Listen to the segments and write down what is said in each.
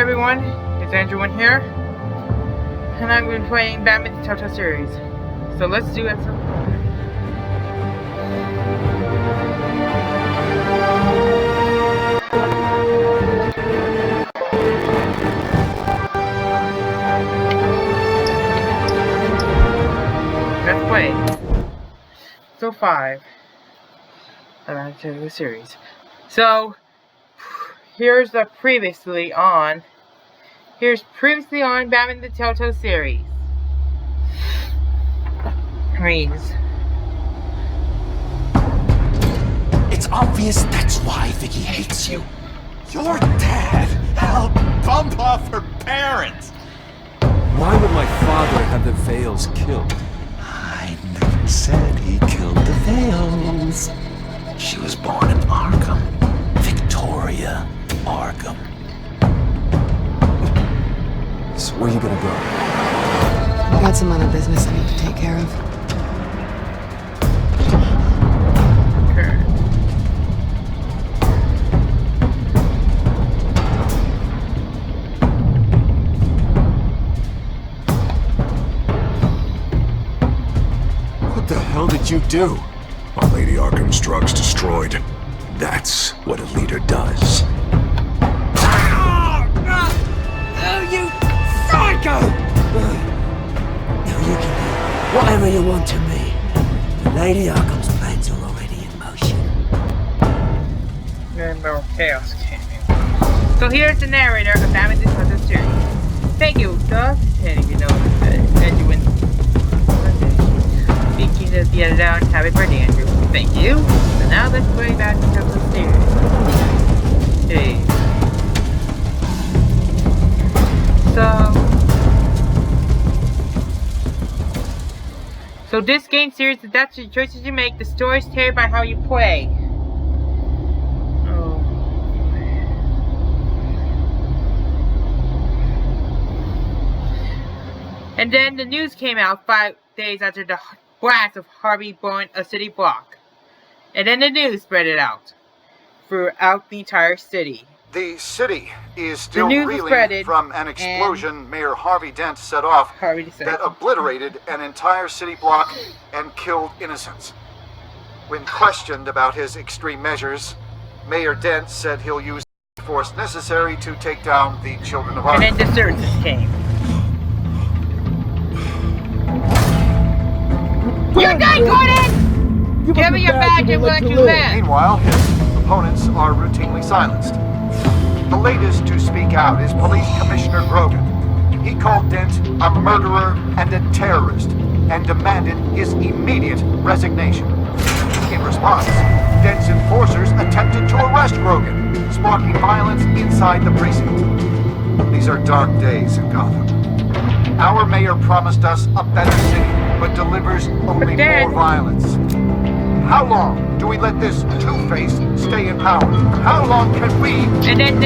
everyone, it's Andrew here, and I'm going to be playing Batman the Telltale series. So let's do it. Let's play. So 5. About to the series. So here's the previously on Batman the Telltale series. Please. It's obvious that's why Vicky hates you. Your dad helped bump off her parents. Why would my father have the Vales killed? I never said he killed the Vales. She was born in Arkham. Victoria Arkham. So where are you gonna go? I got some other business I need to take care of. What the hell did you do? While Lady Arkham's drugs destroyed. That's what a leader does. Oh, you psycho! Now you can do whatever you want to me. But Lady Arkham's plans are already in motion. And more chaos came in. So here's the narrator of Batman the Telltale series. Thank you, Doug. And if you know Andrew wins. Speaking of the other down, happy birthday, Andrew. Thank you. So now let's play Batman the Telltale series. Hey. So this game series adapts to the choices you make. The story is carried by how you play. Oh. And then the news came out 5 days after the blast of Harvey blowing a city block. And then the news spread it out throughout the entire city. The city is still reeling from an explosion Mayor Harvey Dent set off that obliterated an entire city block and killed innocents. When questioned about his extreme measures, Mayor Dent said he'll use the force necessary to take down the children of Arkham. And then the surges came. You're done, Gordon! Give me your badge and we'll let you live! Meanwhile, his opponents are routinely silenced. The latest to speak out is Police Commissioner Grogan. He called Dent a murderer and a terrorist and demanded his immediate resignation. In response, Dent's enforcers attempted to arrest Grogan, sparking violence inside the precinct. These are dark days in Gotham. Our mayor promised us a better city, but delivers only more violence. How long do we let this two-face stay in power? How long can we... And then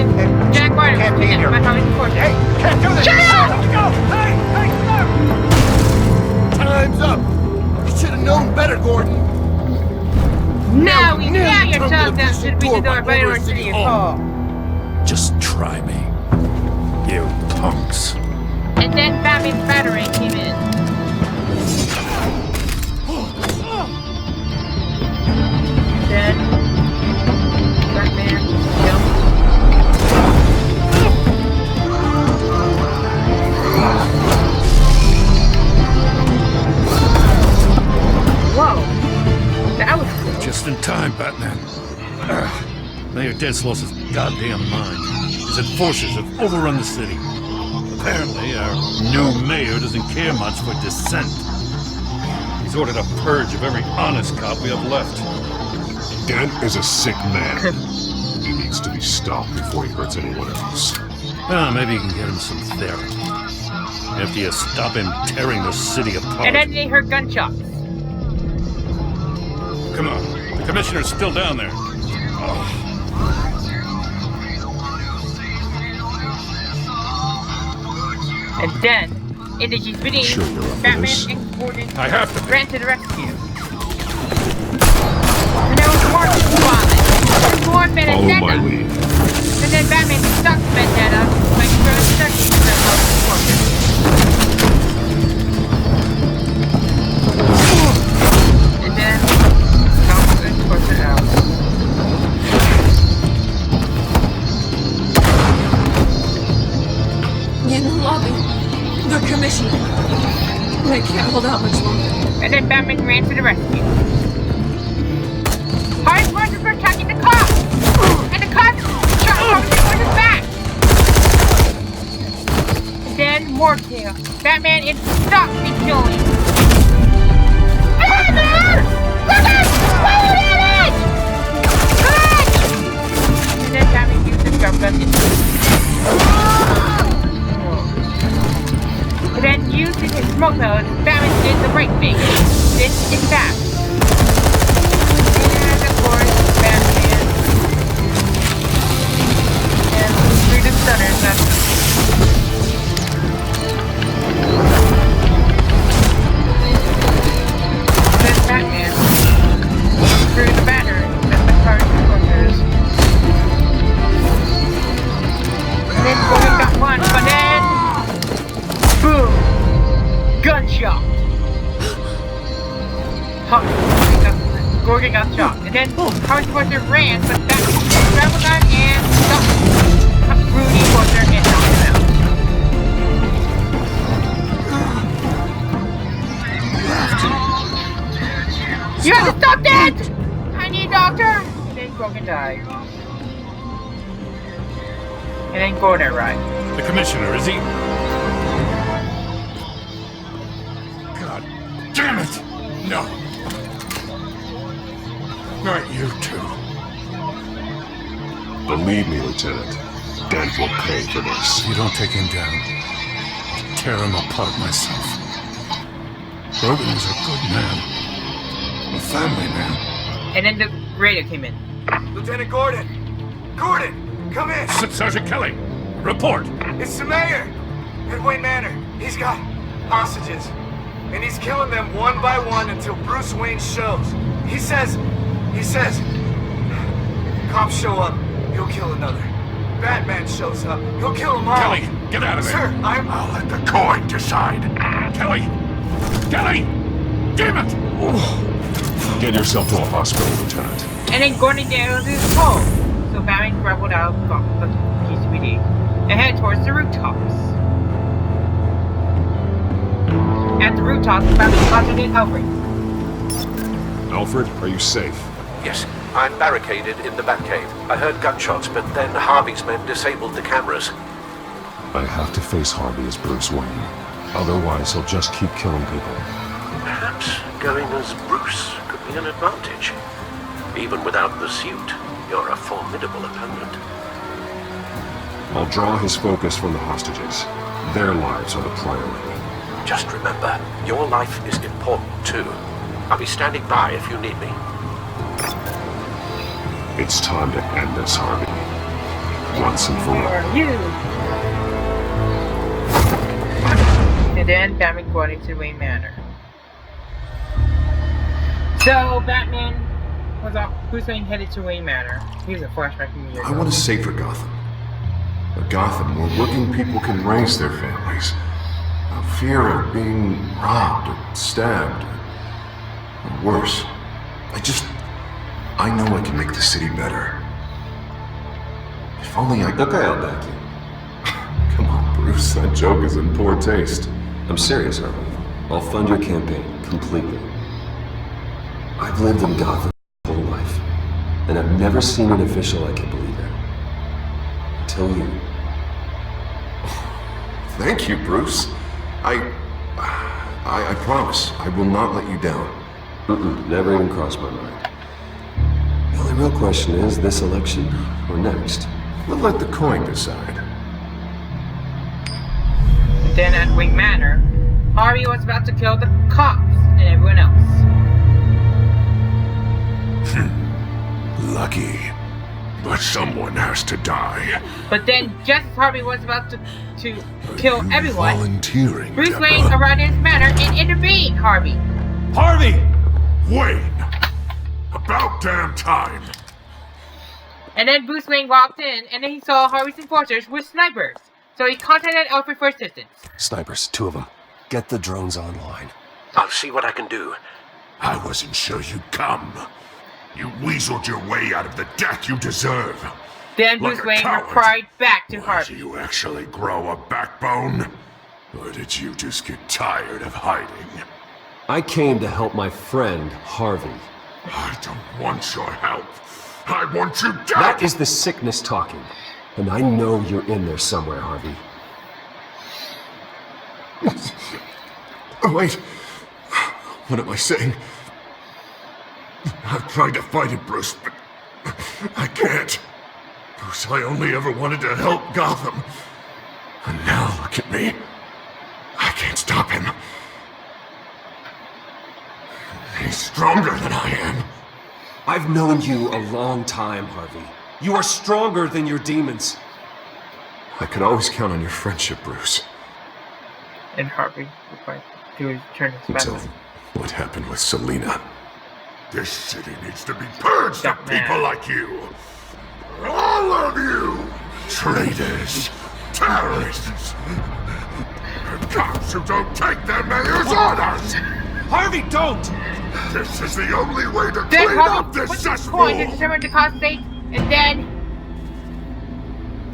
Jack Martin can't be in here. Hey, you can't do this! Shut up! Let's go! Hey, stop! Time's up! You should have known better, Gordon. Now your tongue down should be the door by the city hall. Just try me, you punks. And then Batman's battering came in. Then Batman jumped. Whoa, that was Just in time, Batman. Mayor Dent's lost his goddamn mind. His enforcers have overrun the city. Apparently, our new mayor doesn't care much for dissent. He's ordered a purge of every honest cop we have left. Dent is a sick man. He needs to be stopped before he hurts anyone else. Well, maybe you can get him some therapy. After you stop him tearing the city apart. And then they heard gunshots. Come on, the commissioner's still down there. And then, in the G's video, Sure you're up for Batman this. and Gordon I have to be. ran to the rescue. And there was more violence. More Follow my vendetta. lead. And then Batman stuck Vendetta by I can't hold out much longer. And then Batman ran to the rescue. Harvey's forces were attacking the cops! And the cops shot Harvey's forces back! And then more chaos. Batman is stopped the killing. Batman! Look at! Fire damage! Good! And then Batman used his gun to and then using his smoke nose, Batman did the right thing. This is fast. And of course, Batman and through the stunners. Then Batman through the banner and the cars and corners. And then Gordon got one, but then boom! Gunshot! Gordon got shot. And then Harvey Porter ran, but Batman grabbed a gun and stopped Rudy Porter and knocked him out. You have to stop that! I need a doctor! And then Gordon died. And then Gordon arrived. The commissioner, is he? God damn it! No. Not you two. Believe me, Lieutenant. Dent will pay for this. If you don't take him down, I'll tear him apart myself. Logan is a good man. A family man. And then the radio came in. Lieutenant Gordon! Gordon! Come in! Sergeant Kelly, report! It's the mayor! At Wayne Manor. He's got hostages. And he's killing them one by one until Bruce Wayne shows. He says, cops show up, he'll kill another. Batman shows up, he'll kill them all. Kelly, get out of there! Sir, I'll let the coin decide. Kelly! Kelly! Damn it! Get yourself to a hospital, Lieutenant. And then Gordon nailed his hole. So Batman grappled out of the PCPD and headed towards the rooftops. At the rooftops, Batman spotted Alfred. Alfred, are you safe? Yes, I'm barricaded in the Batcave. I heard gunshots, but then Harvey's men disabled the cameras. I have to face Harvey as Bruce Wayne. Otherwise, he'll just keep killing people. Perhaps going as Bruce could be an advantage. Even without the suit, you're a formidable opponent. I'll draw his focus from the hostages. Their lives are the priority. Just remember, your life is important too. I'll be standing by if you need me. It's time to end this, Harvey. Once and for all. You. And then Batman going to Wayne Manor. So Batman was off. Bruce Wayne headed to Wayne Manor. Here's a flashback from years I want to say for Gotham. A Gotham where working people can raise their families. A fear of being robbed or stabbed. Or worse. I know I can make the city better. If only I... Okay, I'll back you. Come on, Bruce. That joke is in poor taste. I'm serious, Harvey. I'll fund your campaign completely. I've lived in Gotham my whole life, and I've never seen an official I can believe in. Until you. Thank you, Bruce. I promise I will not let you down. Never even crossed my mind. The only real question is, this election or next? We'll let the coin decide. Then at Wayne Manor, Harvey was about to kill the cops and everyone else. Lucky. But someone has to die. But then, just as Harvey was about to kill everyone, Volunteering. Bruce Wayne arrived in his manor and intervened Harvey. Harvey! Wayne! About damn time. And then Bruce Wayne walked in, and then he saw Harvey's enforcers with snipers. So he contacted Alfred for assistance. Snipers, 2 of them. Get the drones online. I'll see what I can do. I wasn't sure you'd come. You weaseled your way out of the death you deserve. Then Like Bruce a Wayne coward. replied back to Why, Harvey. do you actually grow a backbone? Or did you just get tired of hiding? I came to help my friend, Harvey. I don't want your help. I want you dead! That is the sickness talking. And I know you're in there somewhere, Harvey. Oh, wait. What am I saying? I've tried to fight it, Bruce, but I can't. Bruce, I only ever wanted to help Gotham. And now look at me. I can't stop him. He's stronger than I am. I've known you a long time, Harvey. You are stronger than your demons. I could always count on your friendship, Bruce. And Harvey replied to his turn his back. Until what happened with Selina. This city needs to be purged That of man. people like you. All of you! Traitors, terrorists, and cops who don't take their mayor's orders! Harvey, don't! This is the only way to Then clean up Harvey this puts his cesspool! coin to determine the cost state and then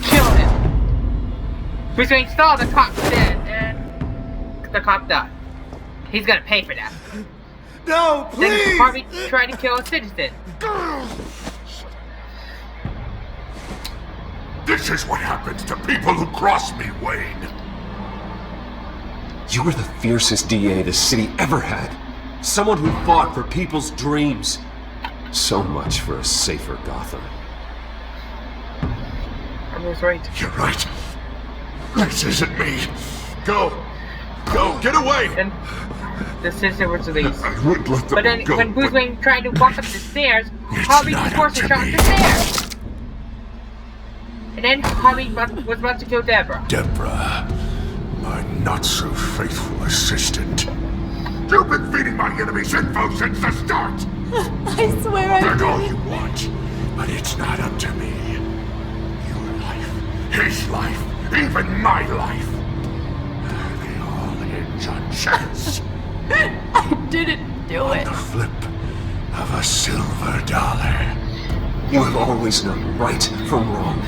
kill him. Bruce Wayne saw the cop dead and the cop died. He's gonna pay for that. No, Then please! Harvey tried to kill a citizen. This is what happens to people who cross me, Wayne. You were the fiercest DA the city ever had. Someone who fought for people's dreams. So much for a safer Gotham. I was right. You're right. This isn't me. Go! Go! Get away! Then the citizen was released. I would let them But then go, when Bruce but Wayne tried to walk up the stairs, it's Harvey not forced up a to shot me. the stairs. And then Harvey was about to kill Deborah. Deborah, my not-so-faithful assistant. You've been feeding my enemies info since the start! I swear I And all didn't. you want, but it's not up to me. Your life, his life, even my life. They all hinge on chance. I didn't do it. The flip of a silver dollar. You have always known right from wrong.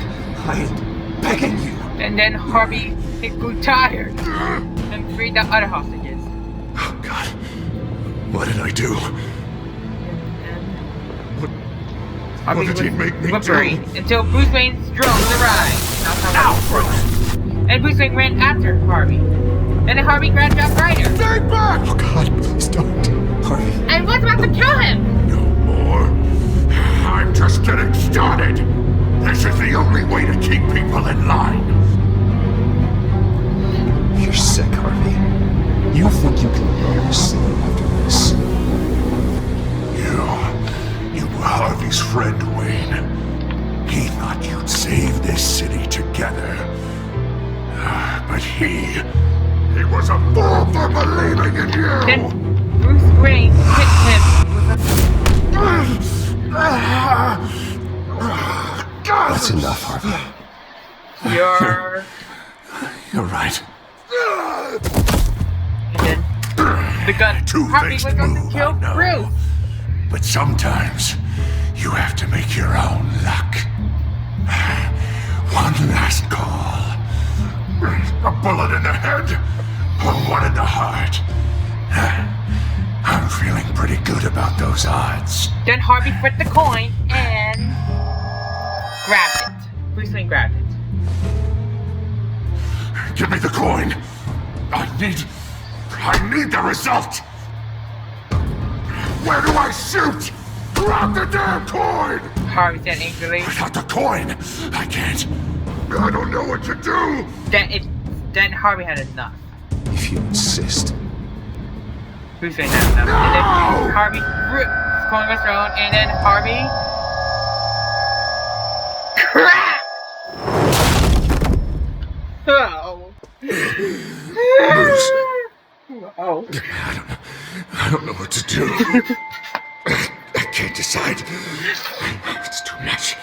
I am begging you. And then Harvey grew tired and freed the other hostages. Oh, God. What did I do? Harvey What did he make me whimpering do? until Bruce Wayne's drones arrived. Now, Bruce! And Bruce Wayne ran after Harvey. And then Harvey grabbed Jack Ryder. Stay back! Oh, God, please don't. Harvey. And was about to kill him. No more. I'm just getting started. This is the only way to keep people in line. You're sick, Harvey. You think you can ever sleep after this? You were Harvey's friend, Wayne. He thought you'd save this city together. But he was a fool for believing in you! Then Bruce Wayne hit him with That's enough, Harvey. You're right. And then the gun. Harvey was going to kill Bruce. But sometimes you have to make your own luck. One last call. A bullet in the head, or one in the heart. I'm feeling pretty good about those odds. Then Harvey flipped the coin and grabbed it. Bruce Wayne grabbed it. Give me the coin. I need the result. Where do I shoot? Grab the damn coin! Harvey said angrily. Without the coin, I can't. I don't know what to do. Then Harvey had enough. If you insist. Bruce Wayne had enough. And then Harvey ripped his coin was thrown, and then Harvey crap! Oh. Bruce. Oh. I don't know what to do. I can't decide. It's too much.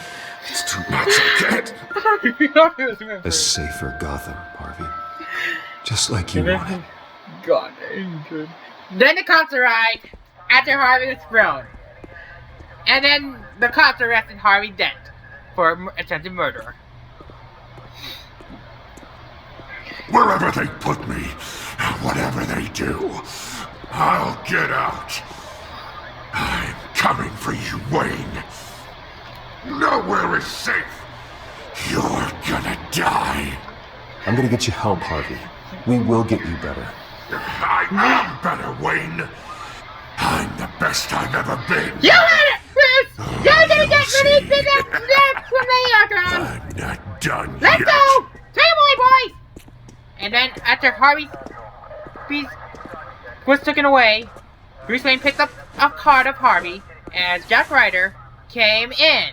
It's too much. I can't. A safer Gotham, Harvey. Just like you wanted. God, good. Then the cops arrived after Harvey was thrown. And then the cops arrested Harvey Dent for attempted murder. Wherever they put me, whatever they do, I'll get out. I'm coming for you, Wayne. Nowhere is safe. You're gonna die. I'm gonna get you help, Harvey. We will get you better. I am better, Wayne. I'm the best I've ever been. You heard it, Bruce! You're gonna get released in that from Lady Arkham! I'm not done Let's yet. go! Take him away, boys! And then, after Harvey was taken away, Bruce Wayne picked up a card of Harvey as Jack Ryder came in.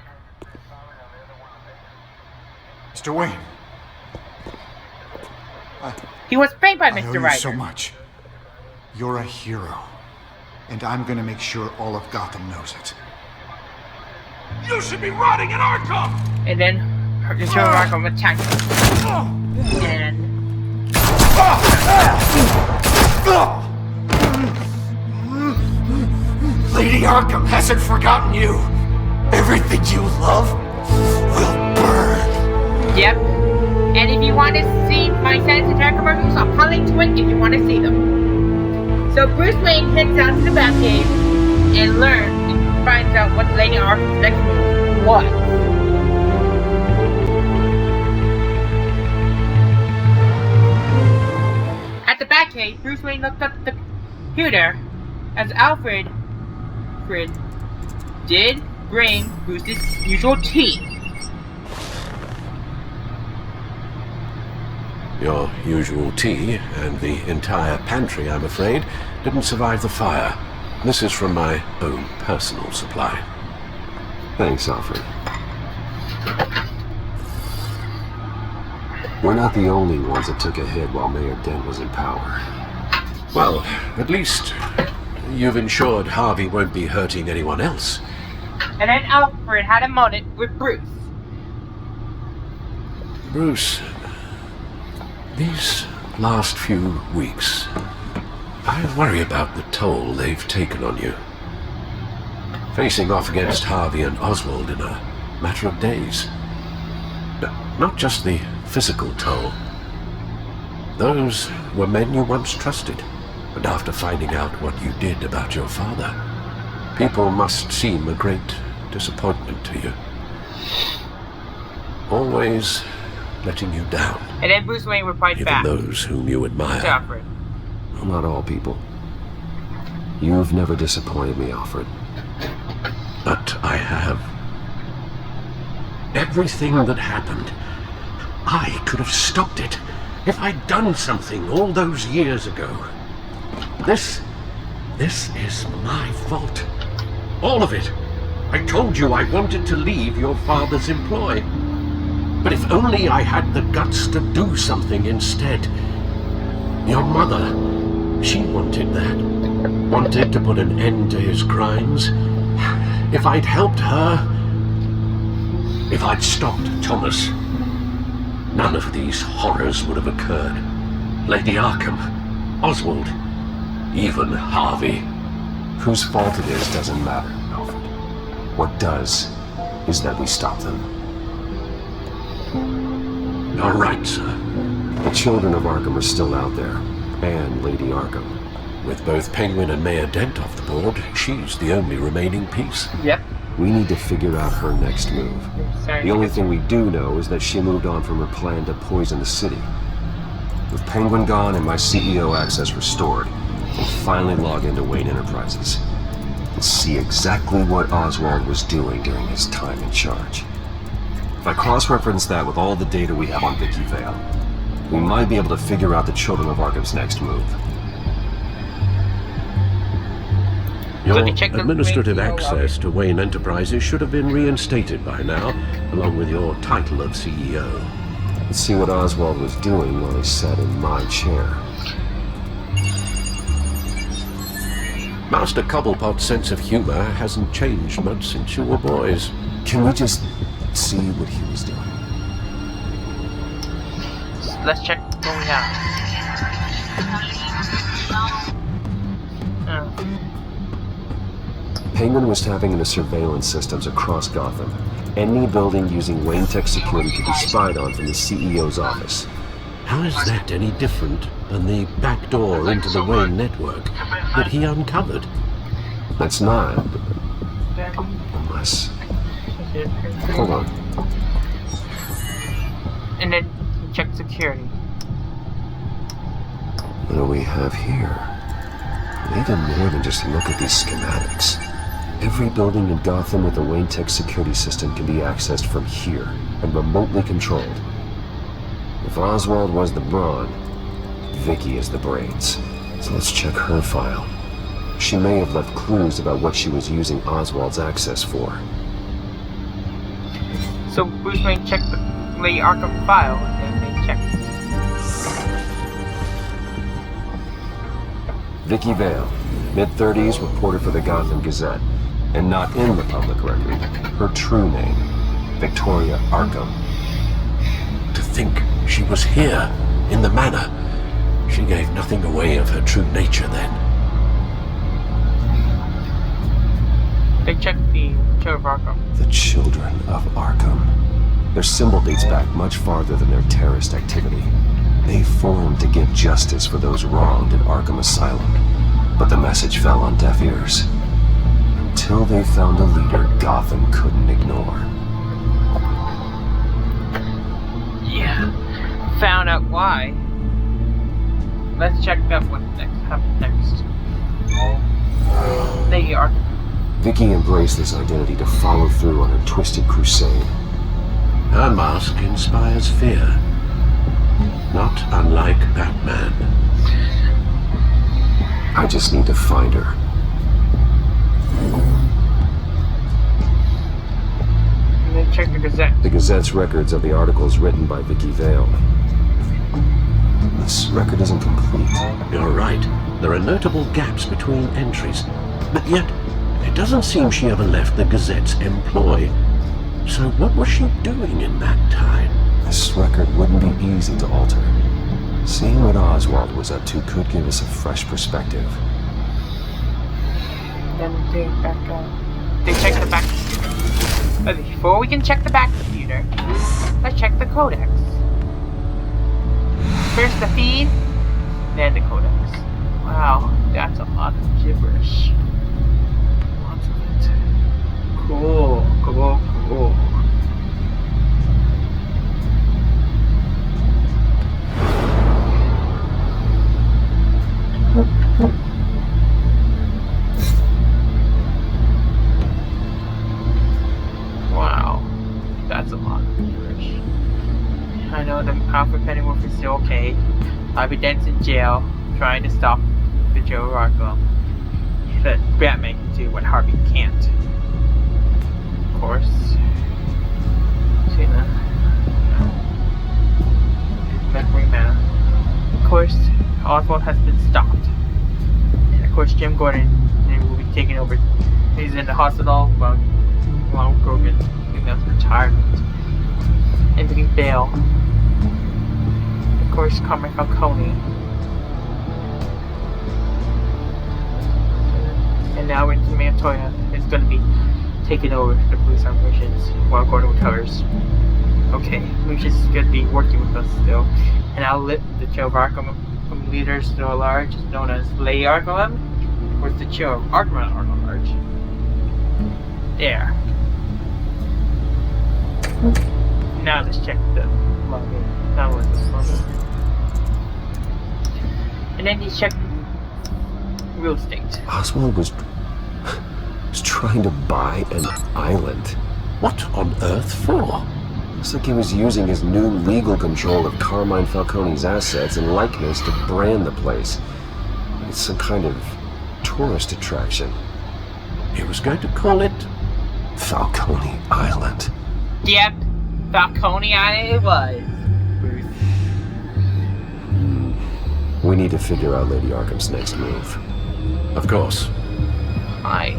Mr. Wayne. He was framed by I owe Mr. you Ryder. so much. You're a hero. And I'm gonna make sure all of Gotham knows it. You should be rotting in Arkham! And then, Mr. Arkham attacked him. And... Lady Arkham hasn't forgotten you. Everything you love will burn. Yep. And if you want to see my Science Attack commercials, I'll probably link to it if you want to see them. So Bruce Wayne heads down to the Batcave and finds out what Lady Arkham's next move was. At the Batcave, Bruce Wayne looked up the computer as Alfred did bring Bruce's usual tea. Your usual tea and the entire pantry, I'm afraid, didn't survive the fire. This is from my own personal supply. Thanks, Alfred. We're not the only ones that took a hit while Mayor Dent was in power. Well, at least you've ensured Harvey won't be hurting anyone else. And then Alfred had a moment with Bruce. Bruce, these last few weeks, I worry about the toll they've taken on you. Facing off against Harvey and Oswald in a matter of days. Not just the physical toll. Those were men you once trusted, and after finding out what you did about your father, people must seem a great disappointment to you. Always letting you down. And then Bruce Wayne replied back. Even those whom you admire. To Alfred. Well, not all people. You've never disappointed me, Alfred. But I have. Everything that happened, I could have stopped it if I'd done something all those years ago. This is my fault. All of it. I told you I wanted to leave your father's employ. But if only I had the guts to do something instead. Your mother, she wanted that. Wanted to put an end to his crimes. If I'd helped her, if I'd stopped Thomas, none of these horrors would have occurred. Lady Arkham, Oswald, even Harvey. Whose fault it is doesn't matter, Alfred. What does is that we stop them. You're right, sir. The children of Arkham are still out there, and Lady Arkham. With both Penguin and Mayor Dent off the board, she's the only remaining piece. Yep. We need to figure out her next move. Sorry. The only thing we do know is that she moved on from her plan to poison the city. With Penguin gone and my CEO access restored, we'll finally log into Wayne Enterprises and see exactly what Oswald was doing during his time in charge. If I cross-reference that with all the data we have on Vicky Vale, we might be able to figure out the children of Arkham's next move. Your administrative access to Wayne Enterprises should have been reinstated by now, along with your title of CEO. Let's see what Oswald was doing while he sat in my chair. Master Cobblepot's sense of humor hasn't changed much since you were boys. Can we just see what he was doing? Let's check what we have. Penguin was tapping into surveillance systems across Gotham. Any building using Wayne Tech security could be spied on from the CEO's office. How is that any different than the back door into the Wayne network that he uncovered? That's not. Unless. Hold on. And then check security. What do we have here? Even more than just look at these schematics. Every building in Gotham with a Wayne Tech security system can be accessed from here and remotely controlled. If Oswald was the brawn, Vicky is the brains. So let's check her file. She may have left clues about what she was using Oswald's access for. So Bruce Wayne checked the Lady Arkham file, and they checked. Vicky Vale, mid-30s, reporter for the Gotham Gazette, and not in the public record. Her true name, Victoria Arkham. To think she was here, in the manor. She gave nothing away of her true nature then. They checked the Children of Arkham. The Children of Arkham. Their symbol dates back much farther than their terrorist activity. They formed to get justice for those wronged at Arkham Asylum. But the message fell on deaf ears. Until they found a leader Gotham couldn't ignore. Yeah. Found out why. Let's check out what happens next. Lady Arkham. Vicky embraced this identity to follow through on her twisted crusade. Her mask inspires fear. Not unlike Batman. I just need to find her. And then check the Gazette. The Gazette's records of the articles written by Vicky Vale. This record isn't complete. You're right. There are notable gaps between entries. But yet, it doesn't seem she ever left the Gazette's employ. So what was she doing in that time? This record wouldn't be easy to alter. Seeing what Oswald was up to could give us a fresh perspective. Then they back up. They check the back computer. But before we can check the back computer, let's check the codex. First the feed, then the codex. Wow, that's a lot of gibberish. Lots of it. Cool. Wow, that's a lot of gibberish. I know the Alfred Pennyworth is still okay. Harvey Dent's in jail, trying to stop the Joe Arkham. But Batman can do what Harvey can't. Of course. See that? Memory Man. Of course, Oswald has been stopped. And of course, Jim Gordon will be taking over. He's in the hospital while Grogan announced retirement. And getting bail. Of course, Carmen Falcone. And now into Montoya is going to be taking over the police operations while Gordon recovers. Okay, Lucius is going to be working with us still. And I'll let the Joe Arkham leaders still at large, known as Lady Arkham, or the Joe Arkham at large. There. Now let's check the login. Now let's login. And then you check real estate. Oswald was trying to buy an island. What on earth for? Looks like he was using his new legal control of Carmine Falcone's assets and likeness to brand the place. It's some kind of tourist attraction. He was going to call it Falcone Island. Yep, Falcone Island it was. We need to figure out Lady Arkham's next move. Of course. Right.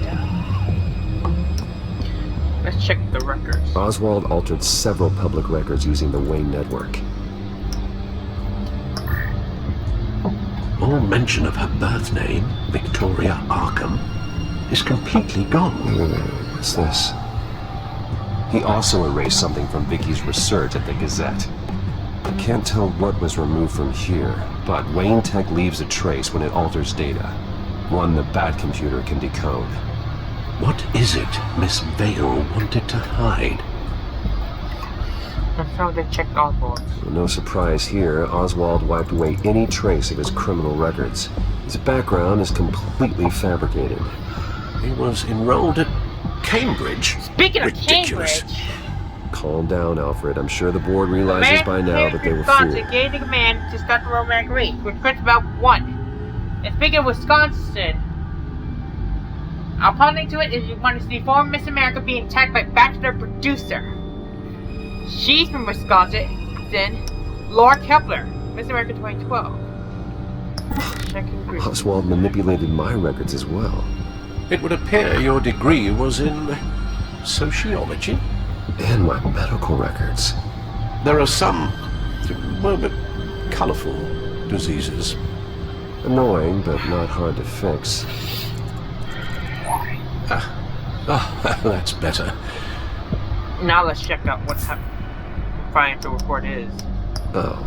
Let's check the records. Oswald altered several public records using the Wayne network. All mention of her birth name, Victoria Arkham, is completely gone. What's this? He also erased something from Vicky's research at the Gazette. Can't tell what was removed from here, but Wayne Tech leaves a trace when it alters data. One the Bat computer can decode. What is it Miss Vale wanted to hide? That's how they checked Oswald. Well, no surprise here, Oswald wiped away any trace of his criminal records. His background is completely fabricated. He was enrolled at Cambridge. Speaking of Ridiculous. Cambridge, Calm down, Alfred. I'm sure the board realizes by now that they were Wisconsin fooled. gave the command to start the romantic race, which puts about 1. And speaking of Wisconsin, I'll put a link to it if you want to see former Miss America being attacked by Bachelor producer. She's from Wisconsin, then Laura Kepler, Miss America 2012. Checking group. Oswald manipulated my records as well. It would appear your degree was in sociology. And my medical records. There are some, well, but colorful diseases. Annoying, but not hard to fix. That's better. Now let's check out what the financial report is. Oh,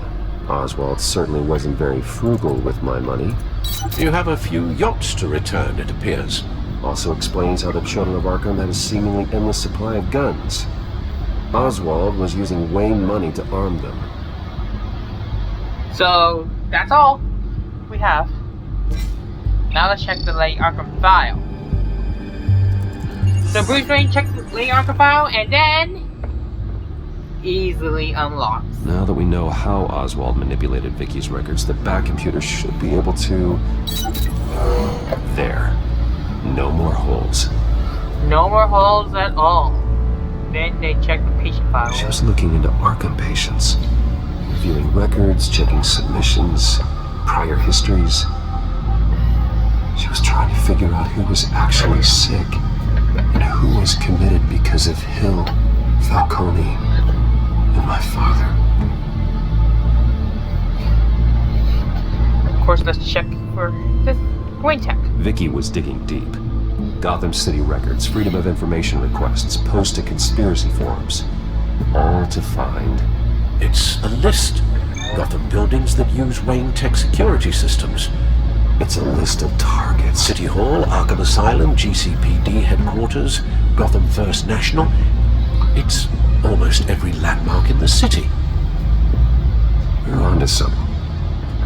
Oswald certainly wasn't very frugal with my money. You have a few yachts to return, it appears. Also explains how the children of Arkham had a seemingly endless supply of guns. Oswald was using Wayne money to arm them. So, that's all we have. Now let's check the Lady Arkham file. So Bruce Wayne checks the Lady Arkham file and then easily unlocks. Now that we know how Oswald manipulated Vicky's records, the Bat computer should be able to... There. No more holes. No more holes at all. Then they check the patient file. She was looking into Arkham patients. Reviewing records, checking submissions, prior histories. She was trying to figure out who was actually sick and who was committed because of Hill, Falcone, and my father. Of course, let's check for this Wayne Tech. Vicky was digging deep. Gotham City records, Freedom of Information requests, posted conspiracy forums. All to find... It's a list. Gotham buildings that use Wayne Tech security systems. It's a list of targets. City Hall, Arkham Asylum, GCPD headquarters, Gotham First National. It's almost every landmark in the city. We're on to something.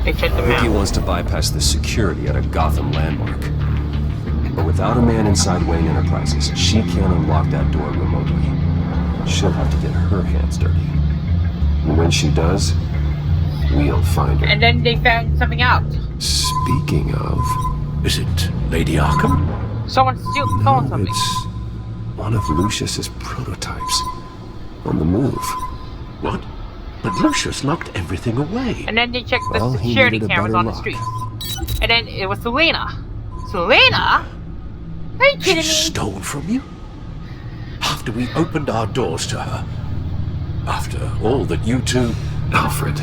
They checked the map. Vicky wants to bypass the security at a Gotham landmark. But without a man inside Wayne Enterprises, she can't unlock that door remotely. She'll have to get her hands dirty. And when she does, we'll find her. And then they found something out. Speaking of... Is it Lady Arkham? Someone's still calling something. It's one of Lucius's prototypes. On the move. What? But Lucius locked everything away. And then they checked the Well, he security needed a cameras better on the lock. streets. And then it was Selena. Selena? Are you kidding She me? stole from you? After we opened our doors to her. After all that you two... Alfred.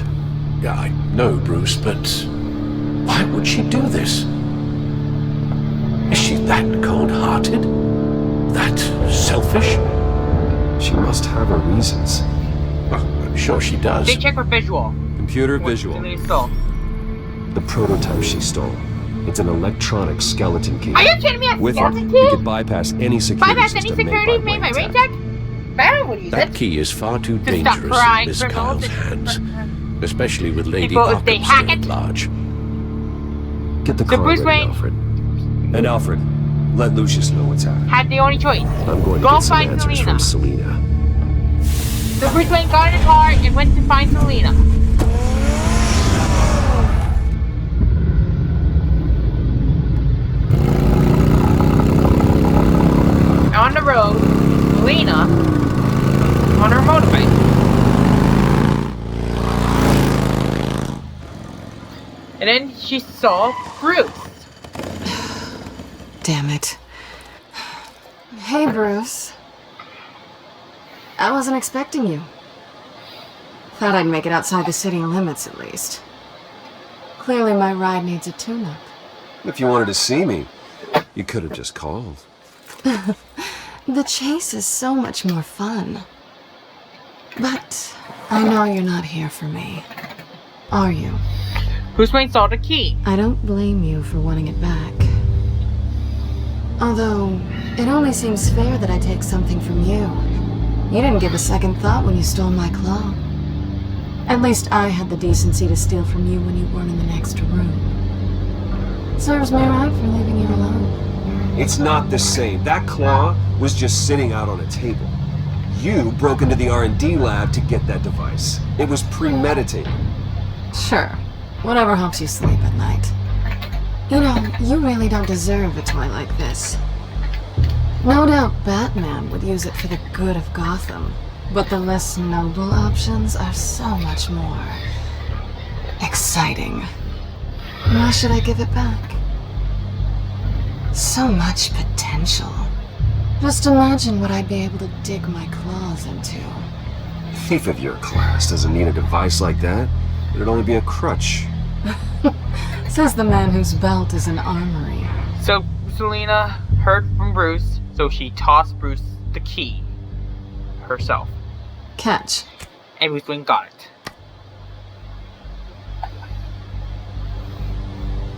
Yeah, I know, Bruce, but... why would she do this? Is she that cold-hearted? That selfish? She must have her reasons. Well, I'm sure she does. They check for visual. Computer What visual. Selena stole. The prototype she stole. It's an electronic skeleton key. Are you kidding me? A With it, skeleton we key? could bypass any security Bypass any system security made by made by Wayne Wayne Tech. Tech? Baron would use That it. key is far too To stop dangerous in prying Miss criminals Carl's and- hands. Especially with Lady People, if they Arkham hack still it- at large. Get the So car Bruce ready, Wayne- Alfred. And Alfred, let Lucius know what's happening. Had the only choice. I'm going to Go get some find answers Selena. from Selena. So Bruce Wayne got in the car and went to find Selena. On the road, Selena on her motorbike. And then she saw Bruce. Damn it. Hey, Bruce. I wasn't expecting you. Thought I'd make it outside the city limits at least. Clearly my ride needs a tune-up. If you wanted to see me, you could have just called. The chase is so much more fun. But I know you're not here for me, are you? Bruce Wayne saw the key. I don't blame you for wanting it back. Although, it only seems fair that I take something from you. You didn't give a second thought when you stole my claw. At least I had the decency to steal from you when you weren't in the next room. Serves me right for leaving you alone. It's not the same. That claw was just sitting out on a table. You broke into the R&D lab to get that device. It was premeditated. Sure. Whatever helps you sleep at night. You know, you really don't deserve a toy like this. No doubt Batman would use it for the good of Gotham, but the less noble options are so much more exciting. Why should I give it back? So much potential. Just imagine what I'd be able to dig my claws into. A thief of your class doesn't need a device like that. It'd only be a crutch. Says the man whose belt is an armory. So Selina heard from Bruce, so she tossed Bruce the key herself. Catch. And Bruce Wayne got it.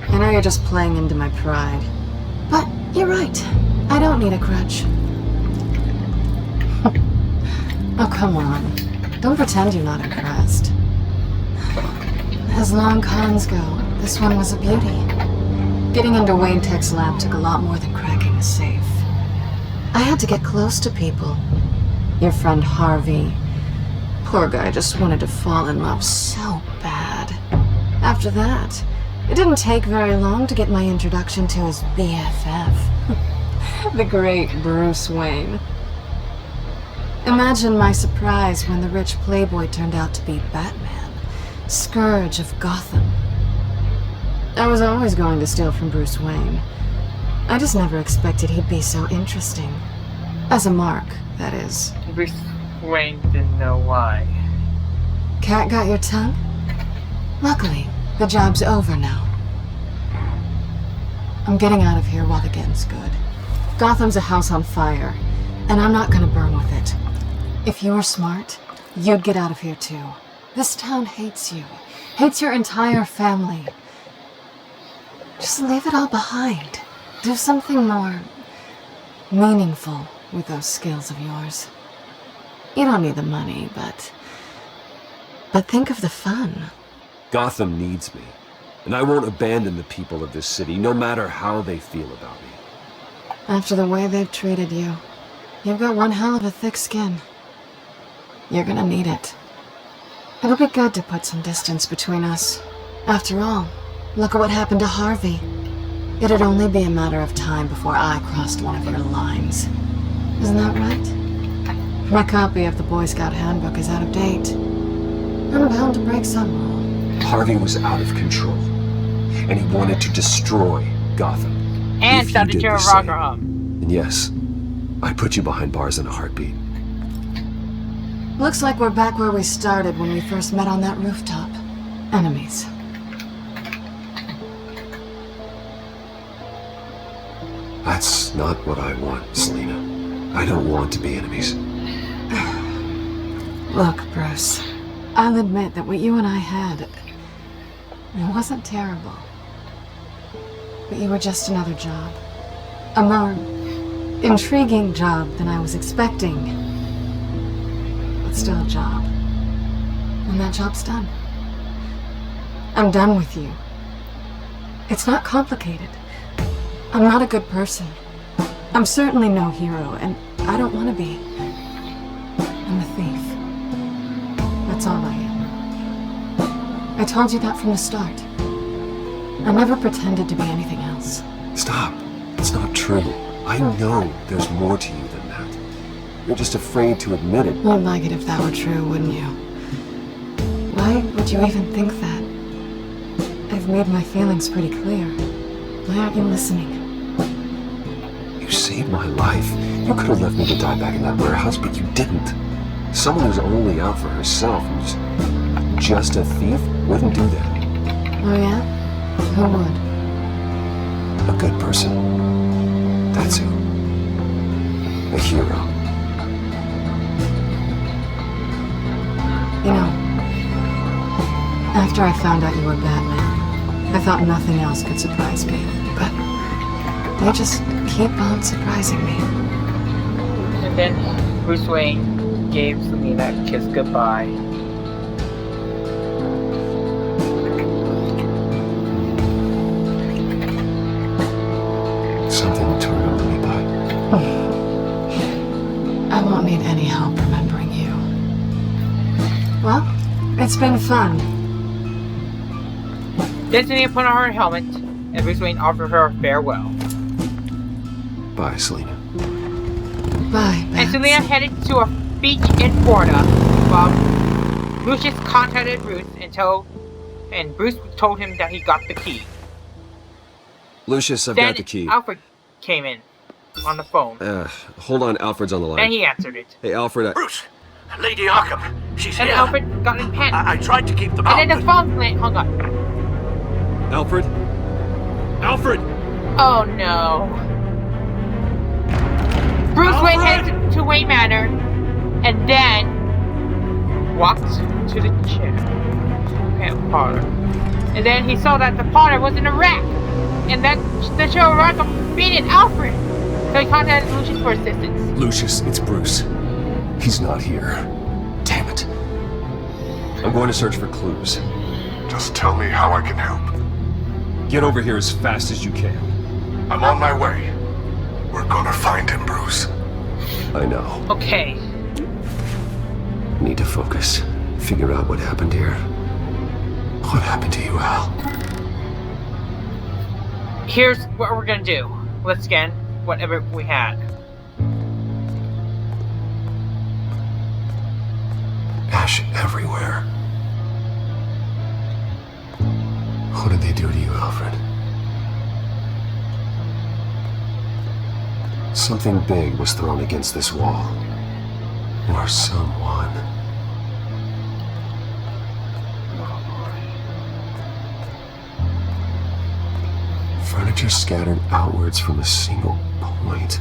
I know you're just playing into my pride, but you're right. I don't need a crutch. Oh, come on. Don't pretend you're not impressed. As long cons go, this one was a beauty. Getting into Wayne Tech's lab took a lot more than cracking a safe. I had to get close to people. Your friend Harvey. Poor guy just wanted to fall in love so bad. After that, it didn't take very long to get my introduction to his BFF. The great Bruce Wayne. Imagine my surprise when the rich playboy turned out to be Batman, scourge of Gotham. I was always going to steal from Bruce Wayne. I just never expected he'd be so interesting. As a mark, that is. Bruce Wayne didn't know why. Cat got your tongue? Luckily, the job's over now. I'm getting out of here while the getting's good. Gotham's a house on fire, and I'm not gonna burn with it. If you were smart, you'd get out of here too. This town hates you. Hates your entire family. Just leave it all behind. Do something more meaningful with those skills of yours. You don't need the money, but think of the fun. Gotham needs me, and I won't abandon the people of this city, no matter how they feel about me. After the way they've treated you, you've got one hell of a thick skin. You're gonna need it. It'll be good to put some distance between us. After all, look at what happened to Harvey. It'd only be a matter of time before I crossed one of your lines. Isn't that right? My copy of the Boy Scout Handbook is out of date. I'm bound to break some rule. Harvey was out of control, and he wanted to destroy Gotham. And If you did the same, Arkham. and yes, I'd put you behind bars in a heartbeat. Looks like we're back where we started when we first met on that rooftop. Enemies. That's not what I want, Selina. I don't want to be enemies. Look, Bruce. I'll admit that what you and I had, it wasn't terrible. But you were just another job. A more intriguing job than I was expecting. But still a job. And that job's done. I'm done with you. It's not complicated. I'm not a good person. I'm certainly no hero, and I don't want to be. I'm a thief. That's all I am. I told you that from the start. I never pretended to be anything else. Stop. It's not true. I know there's more to you than that. You're just afraid to admit it. You'd like it if that were true, wouldn't you? Why would you even think that? I've made my feelings pretty clear. Why aren't you listening? You saved my life. You could have left me to die back in that warehouse, but you didn't. Someone who's only out for herself, who's just a thief, wouldn't do that. Oh yeah? Who would? A good person. That's who. A hero. You know, after I found out you were Batman, I thought nothing else could surprise me. But they just keep on surprising me. And then Bruce Wayne gave Selina a kiss goodbye. Something to remember me by. I won't need any help remembering you. Well, it's been fun. Destiny put on her helmet, and Bruce Wayne offered her farewell. Bye, Selina. Bye, And Selina headed to a beach in Florida while Lucius contacted Bruce and Bruce told him that he got the key. Lucius, I've Then got the key. Alfred came in on the phone. Hold on, Alfred's on the line. And he answered it. Hey, Alfred, Bruce! Lady Arkham! She's And here! Alfred got in panic. I tried to keep them out, And then the phone hung up. Alfred? Alfred! Oh no. Bruce Wayne headed to Wayne Manor and then walked to the chair. Parlor. And then he saw that the parlor was in a wreck. And then the show Arkham defeated Alfred. So he contacted Lucius for assistance. Lucius, it's Bruce. He's not here. Damn it. I'm going to search for clues. Just tell me how I can help. Get over here as fast as you can. I'm on my way. We're gonna find him, Bruce. I know. Okay. Need to focus. Figure out what happened here. What happened to you, Al? Here's what we're gonna do. Let's scan whatever we had. Ash everywhere. What did they do to you, Alfred? Something big was thrown against this wall. Or someone. Furniture scattered outwards from a single point.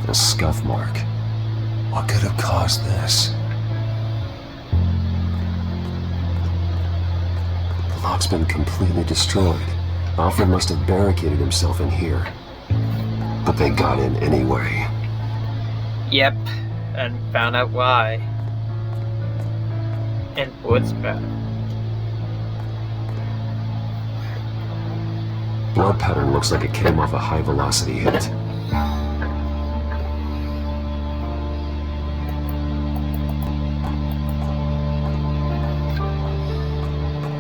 A scuff mark. What could have caused this? The lock's been completely destroyed. Alfred must have barricaded himself in here. But they got in anyway. Yep. And found out why. And what's better. Blood pattern looks like it came off a high-velocity hit.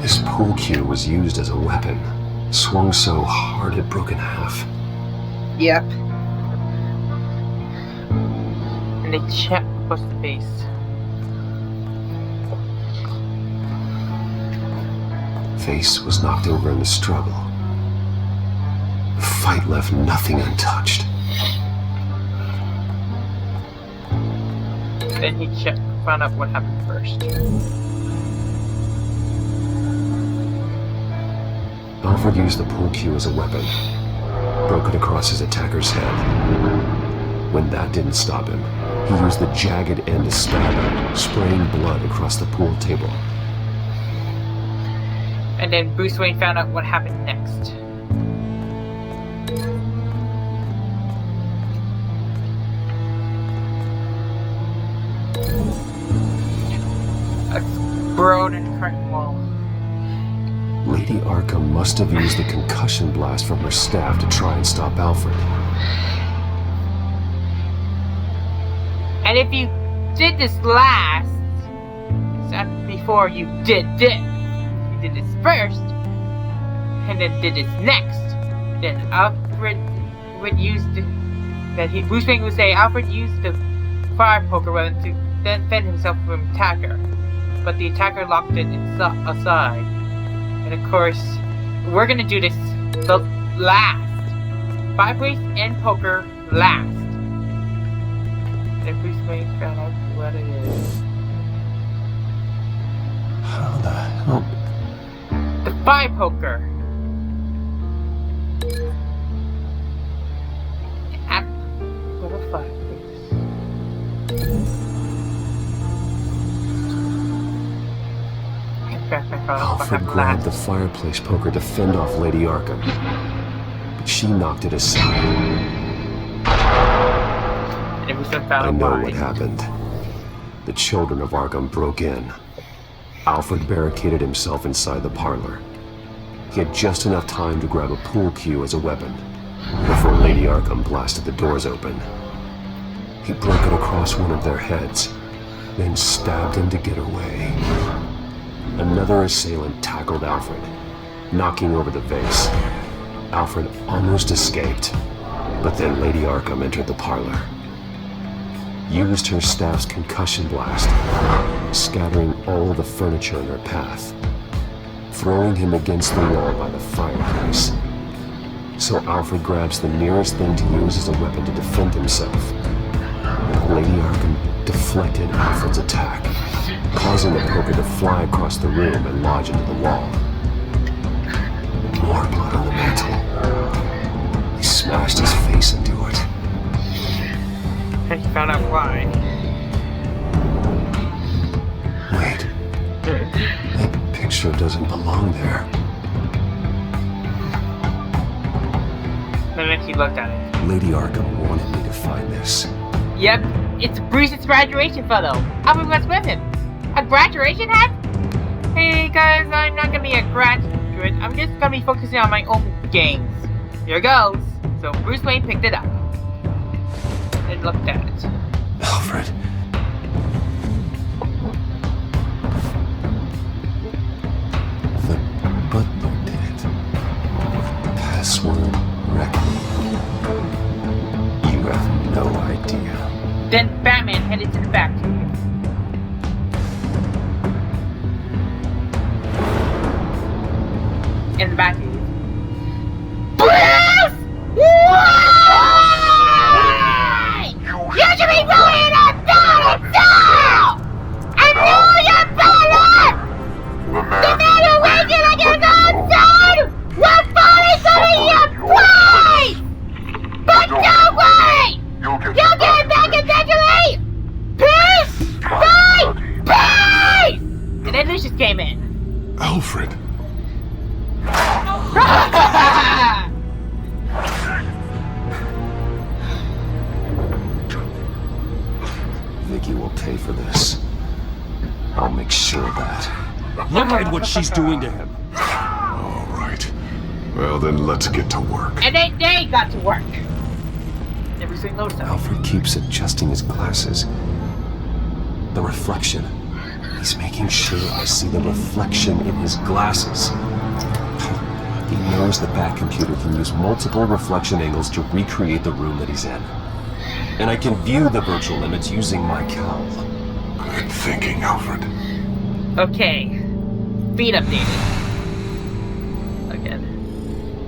This pool cue was used as a weapon. Swung so hard it broke in half. Yep. And they checked across the base. Face was knocked over in the struggle. The fight left nothing untouched. Then he found out what happened first. Alfred used the pool cue as a weapon. Broke it across his attacker's head. When that didn't stop him, he used the jagged end to stab him, spraying blood across the pool table. And then Bruce Wayne found out what happened next. Explode in the curtain wall. Lady Arkham must have used the concussion blast from her staff to try and stop Alfred. And if you did this last, before you did this, you did this first, and then did this next, then Alfred would use Bruce Wayne would say Alfred used the fire poker weapon to defend himself from an attacker, but the attacker locked it aside. And of course, we're gonna do this the last. Fireplace and poker last. And Bruce Wayne found out what it is. How the hell? The fire poker. fireplace. Alfred grabbed the fireplace poker to fend off Lady Arkham, but she knocked it aside. And it was I know what happened. The children of Arkham broke in. Alfred barricaded himself inside the parlor. He had just enough time to grab a pool cue as a weapon before Lady Arkham blasted the doors open. He broke it across one of their heads, then stabbed him to get away. Another assailant tackled Alfred, knocking over the vase. Alfred almost escaped, but then Lady Arkham entered the parlor. Used her staff's concussion blast, scattering all of the furniture in her path, throwing him against the wall by the fireplace. So Alfred grabs the nearest thing to use as a weapon to defend himself. Lady Arkham deflected Alfred's attack, causing the poker to fly across the room and lodge into the wall. More blood on the mantel. He smashed his face into it. And he found out why. Wait. That picture doesn't belong there. And then he looked at it. Lady Arkham wanted me to find this. Yep, it's Bruce's graduation photo. Alfred was with him. A graduation hat? Hey guys, I'm not gonna be a graduate. I'm just gonna be focusing on my own games. Here goes. So Bruce Wayne picked it up and looked at it. Alfred. The butler did it. Password record. You have no idea. Then Batman headed to the Batcave. In the Batcave. Bruce! Why? You should be rolling on down now! I know you're better! The man who waited like his own son will fall into your place! But don't worry! You'll get it back eventually! Peace! Bye! Peace! And then Lucius came in. Alfred. Vicky will pay for this. I'll make sure of that. Look at what she's doing to him. All right. Well, then let's get to work. And then they got to work. Never seen those stuff. Alfred keeps adjusting his glasses. The reflection. He's making sure I see the reflection in his glasses. He knows the Bat-computer can use multiple reflection angles to recreate the room that he's in. And I can view the virtual limits using my cowl. Good thinking, Alfred. Okay. Feed updated. Again.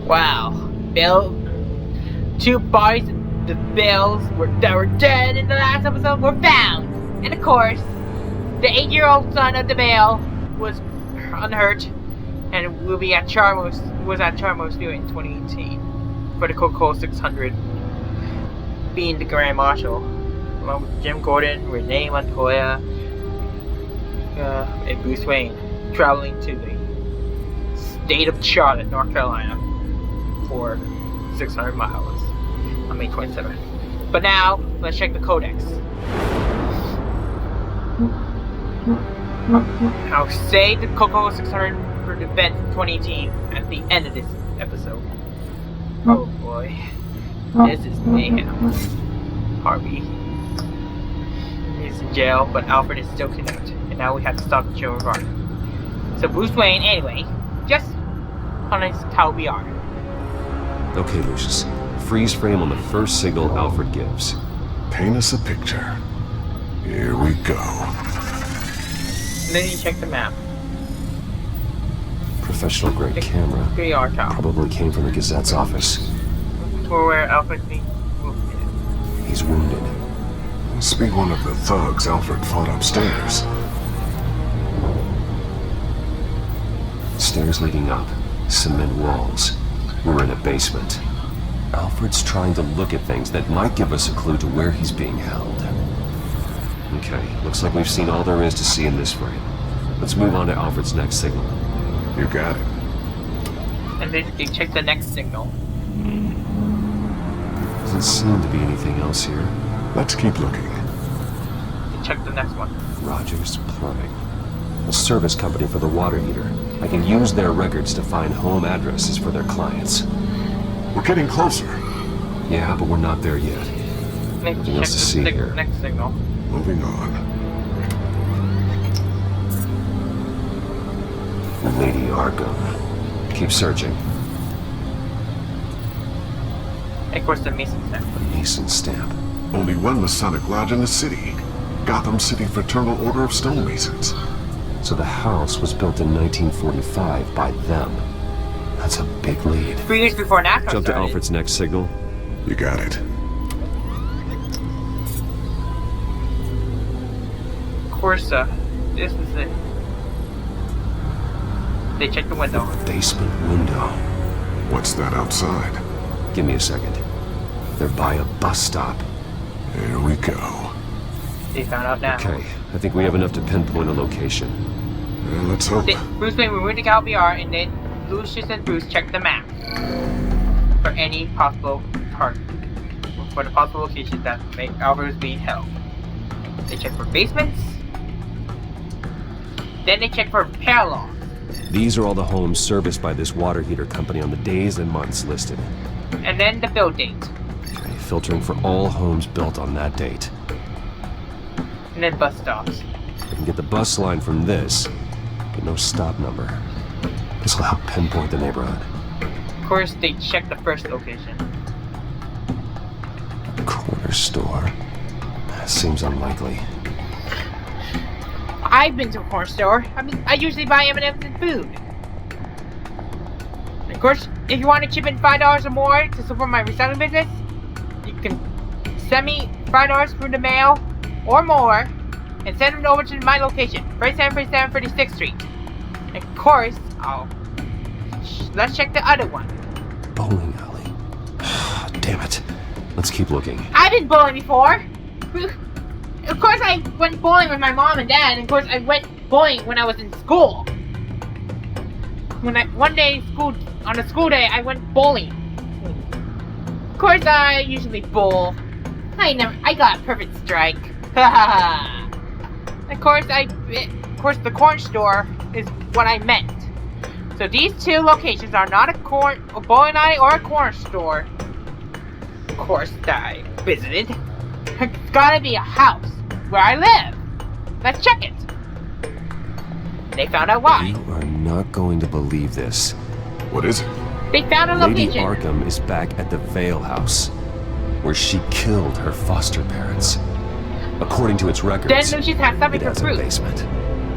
Wow. Bill. 2 bodies the Bills that were dead in the last episode were found. And of course, the 8-year-old son of the Bale was unhurt and will be at Charmos Studio in 2018 for the Coca-Cola 600, being the Grand Marshal, along with Jim Gordon, Renee Montoya, and Bruce Wayne, traveling to the state of Charlotte, North Carolina, for 600 miles on May 27th. But now, let's check the codex. I'll say the Coca-Cola 600 for the event from 2018 at the end of this episode. Oh boy. This is mayhem. Harvey is in jail, but Alfred is still kidnapped. And now we have to stop the children of Arkham. So Bruce Wayne, anyway, just on how we are. Okay, Lucius. Freeze frame on the first signal Alfred gives. Paint us a picture. Here we go. And then you check the map. Professional grade camera. Lady Arkham. Probably came from the Gazette's office. For where Alfred's being wounded. He's wounded. Must be one of the thugs Alfred fought upstairs. Stairs leading up. Cement walls. We're in a basement. Alfred's trying to look at things that might give us a clue to where he's being held. Okay, looks like we've seen all there is to see in this frame. Let's move on to Alfred's next signal. You got it. And then they check the next signal. Doesn't seem to be anything else here. Let's keep looking. They check the next one. Rogers Plumbing. A service company for the water heater. I can use their records to find home addresses for their clients. We're getting closer. Yeah, but we're not there yet. Nothing else to see here. Next signal. Moving on. Lady Arkham. Keep searching. Of course, the Mason stamp. The Mason stamp. Only one Masonic lodge in the city. Gotham City Fraternal Order of Stonemasons. So the house was built in 1945 by them. That's a big lead. 3 years before NASCAR Jump to started. Alfred's next signal. You got it. Of course, this is it. They check the window. Basement window. What's that outside? Give me a second. They're by a bus stop. Here we go. They found out now. Okay, I think we have enough to pinpoint a location. Well, let's hope. Bruce Wayne removed the LBR, and then Lucius and Bruce checked the map for any possible target, for the possible locations that Alfred was being held. They checked for basements. Then they checked for parallels. These are all the homes serviced by this water heater company on the days and months listed. And then the build date. Okay, filtering for all homes built on that date. And then bus stops. I can get the bus line from this, but no stop number. This will help pinpoint the neighborhood. Of course, they checked the first location. Corner store. That seems unlikely. I've been to a corner store. I usually buy M&M's and food. And of course, if you want to chip in $5 or more to support my reselling business, you can send me $5 through the mail or more and send them over to my location, 3737 36th Street. And of course, let's check the other one. Bowling alley. Damn it. Let's keep looking. I've been bowling before. Of course, I went bowling with my mom and dad, and of course, I went bowling when I was in school. On a school day, I went bowling. Of course, I usually bowl. I got a perfect strike. Of course, the corner store is what I meant. So these two locations are not a bowling alley or a corner store. Of course, that I visited. It's gotta be a house where I live. Let's check it. They found out why. You are not going to believe this. What is it? They found a Lady location. Arkham is back at the Vale House, where she killed her foster parents. According to its records, Then Lucius has something it for has a Bruce. basement.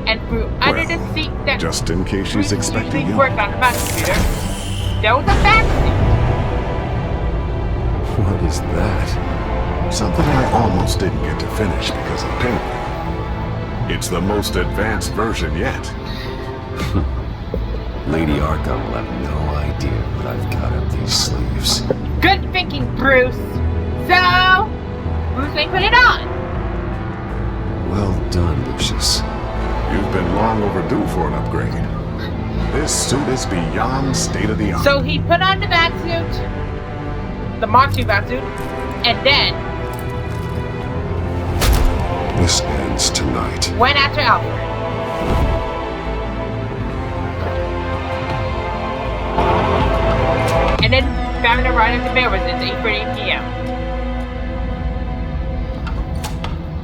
And Bruce, under the seat that Just in case she's Bruce expecting usually you. worked on the back computer, there was a back seat. What is that? Something I almost didn't get to finish because of Penguin. It's the most advanced version yet. Lady Arkham will have no idea what I've got up these sleeves. Good thinking, Bruce. So, Bruce Wayne put it on. Well done, Lucius. You've been long overdue for an upgrade. This suit is beyond state-of-the-art. So he put on the bat suit, the Mark II bat suit, and then This ends tonight. went after Alfred. And then found him right at the bear residence at 8:30 p.m.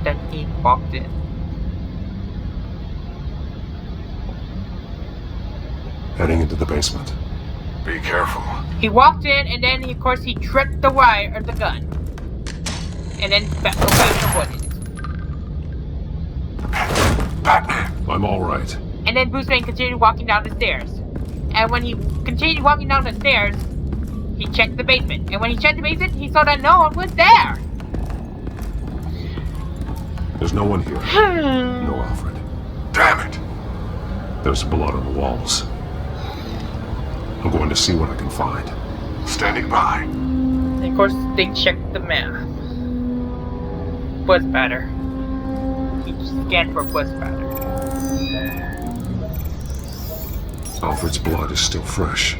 Then he walked in. Heading into the basement. Be careful. He walked in, and then of course he tripped the wire of the gun, and then opened the wood. Batman! I'm all right. And then Bruce Wayne continued walking down the stairs. And when he continued walking down the stairs, he checked the basement. And when he checked the basement, he saw that no one was there. There's no one here. No Alfred. Damn it! There's blood on the walls. I'm going to see what I can find. Standing by. And of course, they checked the map. Blood spatter. He scanned for blood spatter. Alfred's blood is still fresh.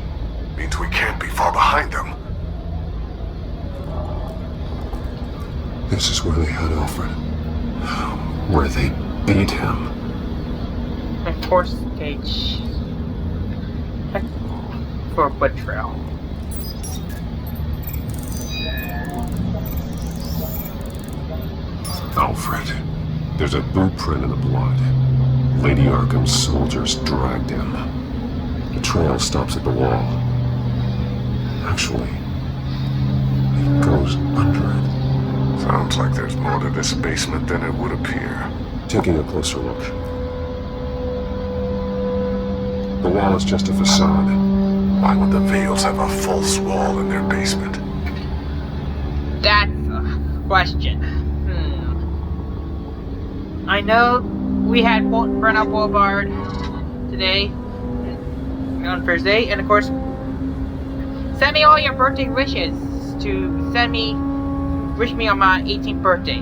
Means we can't be far behind them. This is where they had Alfred. Where they beat him. Of course, they checked for a blood trail. Alfred. There's a boot print in the blood. Lady Arkham's soldiers dragged him. The trail stops at the wall. Actually, it goes under it. Sounds like there's more to this basement than it would appear. Taking a closer look. The wall is just a facade. Why would the Vales have a false wall in their basement? That's a question. I know we had Burnout Boulevard today, on Thursday, and of course, send me all your birthday wishes to wish me on my 18th birthday.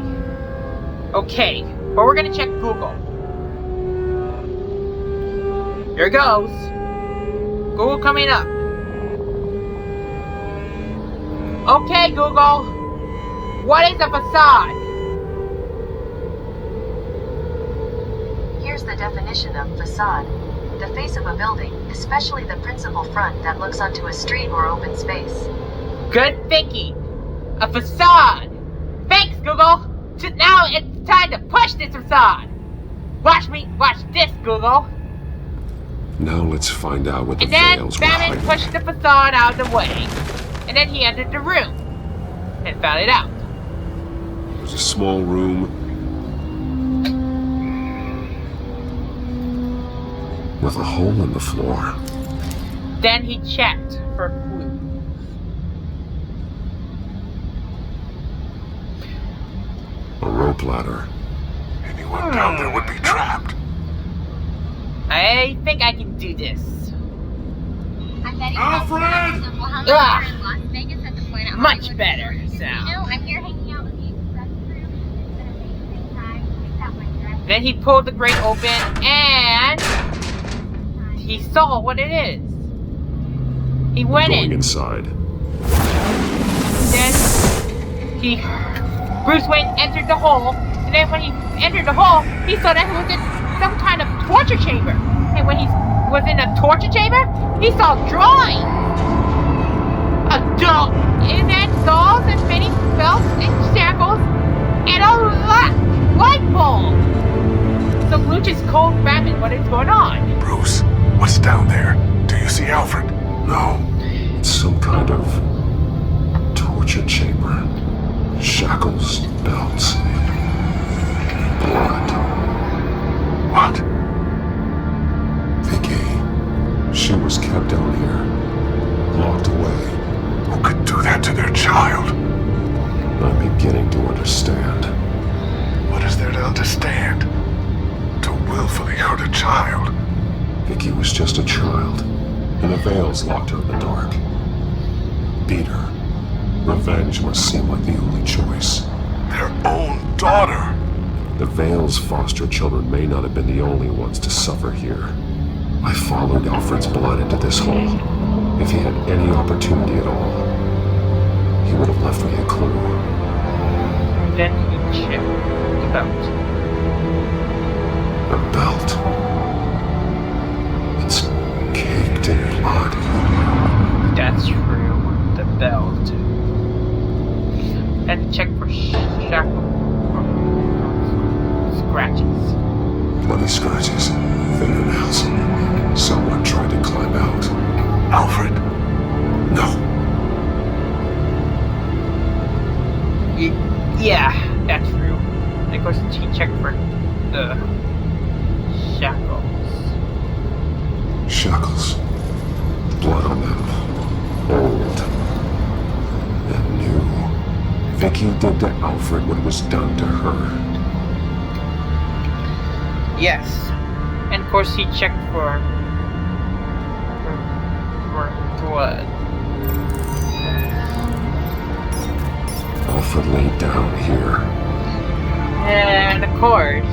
Okay, but we're gonna check Google. Here goes. Google coming up. Okay, Google. What is a facade? Here's the definition of facade. The face of a building, especially the principal front that looks onto a street or open space. Good thinking. A facade. Thanks, Google. Now it's time to push this facade. Watch this, Google. Now let's find out what the And then Vales were Batman hiding. pushed the facade out of the way. And then he entered the room. And found it out. It was a small room with a hole in the floor. Then he checked for clues. A rope ladder. Anyone down there would be trapped. I think I can do this. Alfred! Much better sound. I'm here hanging out with you. Then he pulled the grate open and he saw what it is. He went Going in. inside. Then Bruce Wayne entered the hole, and then when he entered the hole, he saw that he was in some kind of torture chamber. And when he was in a torture chamber, he saw drawings. And then dolls and many belts and shackles and a light bulb. So Blue just told Batman what is going on. Bruce, what's down there? Do you see Alfred? No. It's some kind of torture chamber. Shackles, belts, blood. What? Vicky. She was kept down here. Locked away. Who could do that to their child? I'm beginning to understand. What is there to understand? To willfully hurt a child? Vicky was just a child, and the Vales locked her in the dark. Beat her. Revenge must seem like the only choice. Their own daughter! The Vales' foster children may not have been the only ones to suffer here. I followed Alfred's blood into this hole. If he had any opportunity at all, he would have left me a clue. Then he checked the belt. A belt. It's caked in blood. That's true. The belt. And check for scratches. Bloody scratches. Fingernails. Someone tried to climb out. Alfred? No. Yeah, that's true. And of course, he checked for the shackles. Shackles. Blood on them. Old. And new. Vicky did to Alfred what was done to her. Yes. And of course, he checked for blood. Alfred laid down here. And of course,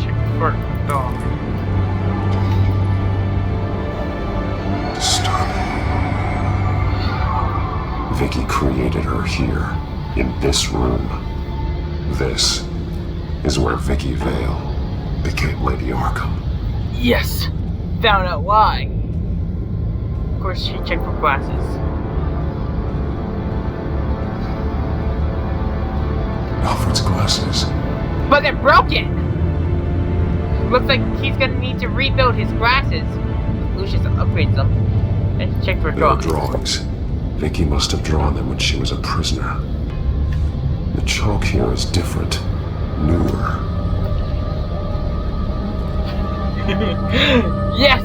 check for the dog. Disturbing. Vicky created her here, in this room. This is where Vicky Vale became Lady Arkham. Yes! Found out why. Of course, she checked for glasses. Alfred's glasses. But they're broken! Looks like he's gonna need to rebuild his glasses. Lucius upgrades them. And check for There are drawings. drawings. Vicky must have drawn them when she was a prisoner. The chalk here is different. Newer. Yes!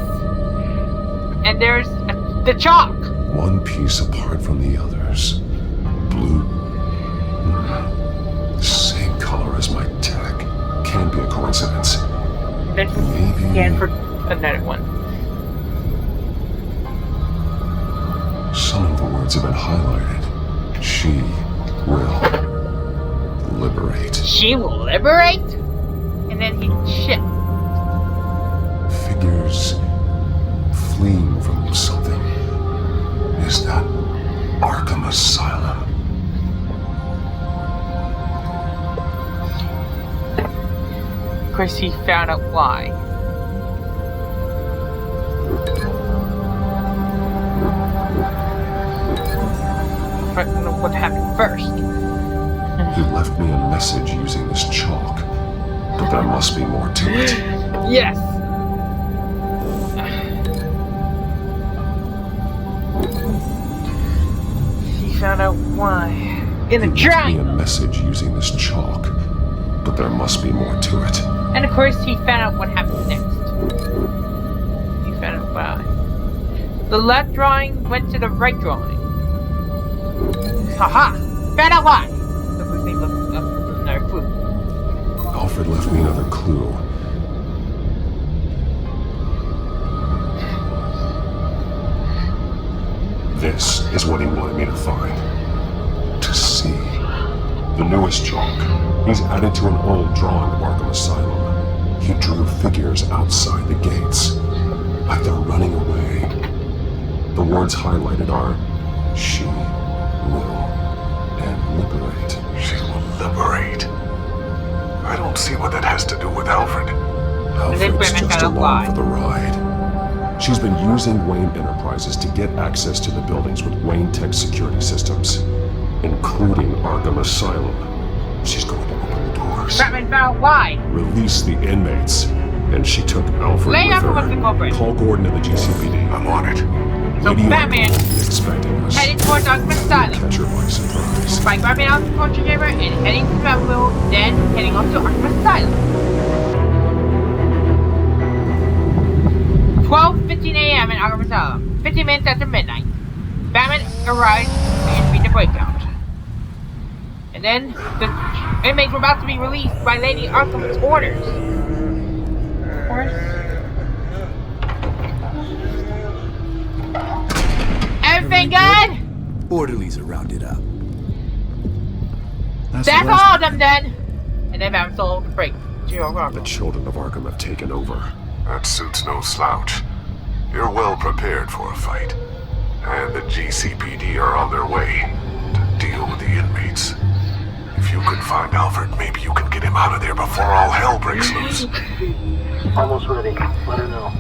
And there's the chalk! One piece apart from the others. Blue. Same color as my tech. Can't be a coincidence. Then Maybe. scan for another one. Some of the words have been highlighted. She will liberate. She will liberate? And then he shift. Figures fleeing from something. Is that Arkham Asylum? Of course, he found out why. I don't know what happened first. He left me a message using this chalk, but there must be more to it. Yes! He found out why. In the He left me a triangle! message using this chalk, but there must be more to it. And of course, he found out what happened next. He found out why. The left drawing went to the right drawing. Haha! Found out why! So first they looked up another clue. Alfred left me another clue. This is what he wanted me to find. To see. The newest chalk. He's added to an old drawing of Arkham Asylum. He drew figures outside the gates. Like they're running away. The words highlighted are, she will, and liberate. She will liberate. I don't see what that has to do with Alfred. Alfred's just along for the ride. She's been using Wayne Enterprises to get access to the buildings with Wayne Tech security systems, including Arkham Asylum. She's going to open the doors. Batman found why. Release the inmates. And she took Alfred Lady with Arkham was the her. culprit. Call Gordon and the GCPD. I'm on it. So Lady Batman Arkham is expecting us. headed towards Arkham Asylum. Catch her by surprise. By grabbing out the torture chamber and heading to Mudle, then heading off to Arkham Asylum. 12:15 a.m. in Arkham Asylum. 15 minutes after midnight. Batman arrives and beat the breakout. And then the inmates were about to be released by Lady Arkham's orders. Of course. Everything good? Orderlies are rounded up. That's all of them then. And then Batman stole the break. The children of Arkham have taken over. That suit's no slouch. You're well prepared for a fight. And the GCPD are on their way to deal with the inmates. If you could find Alfred, maybe you can get him out of there before all hell breaks loose. Almost ready. Let her know.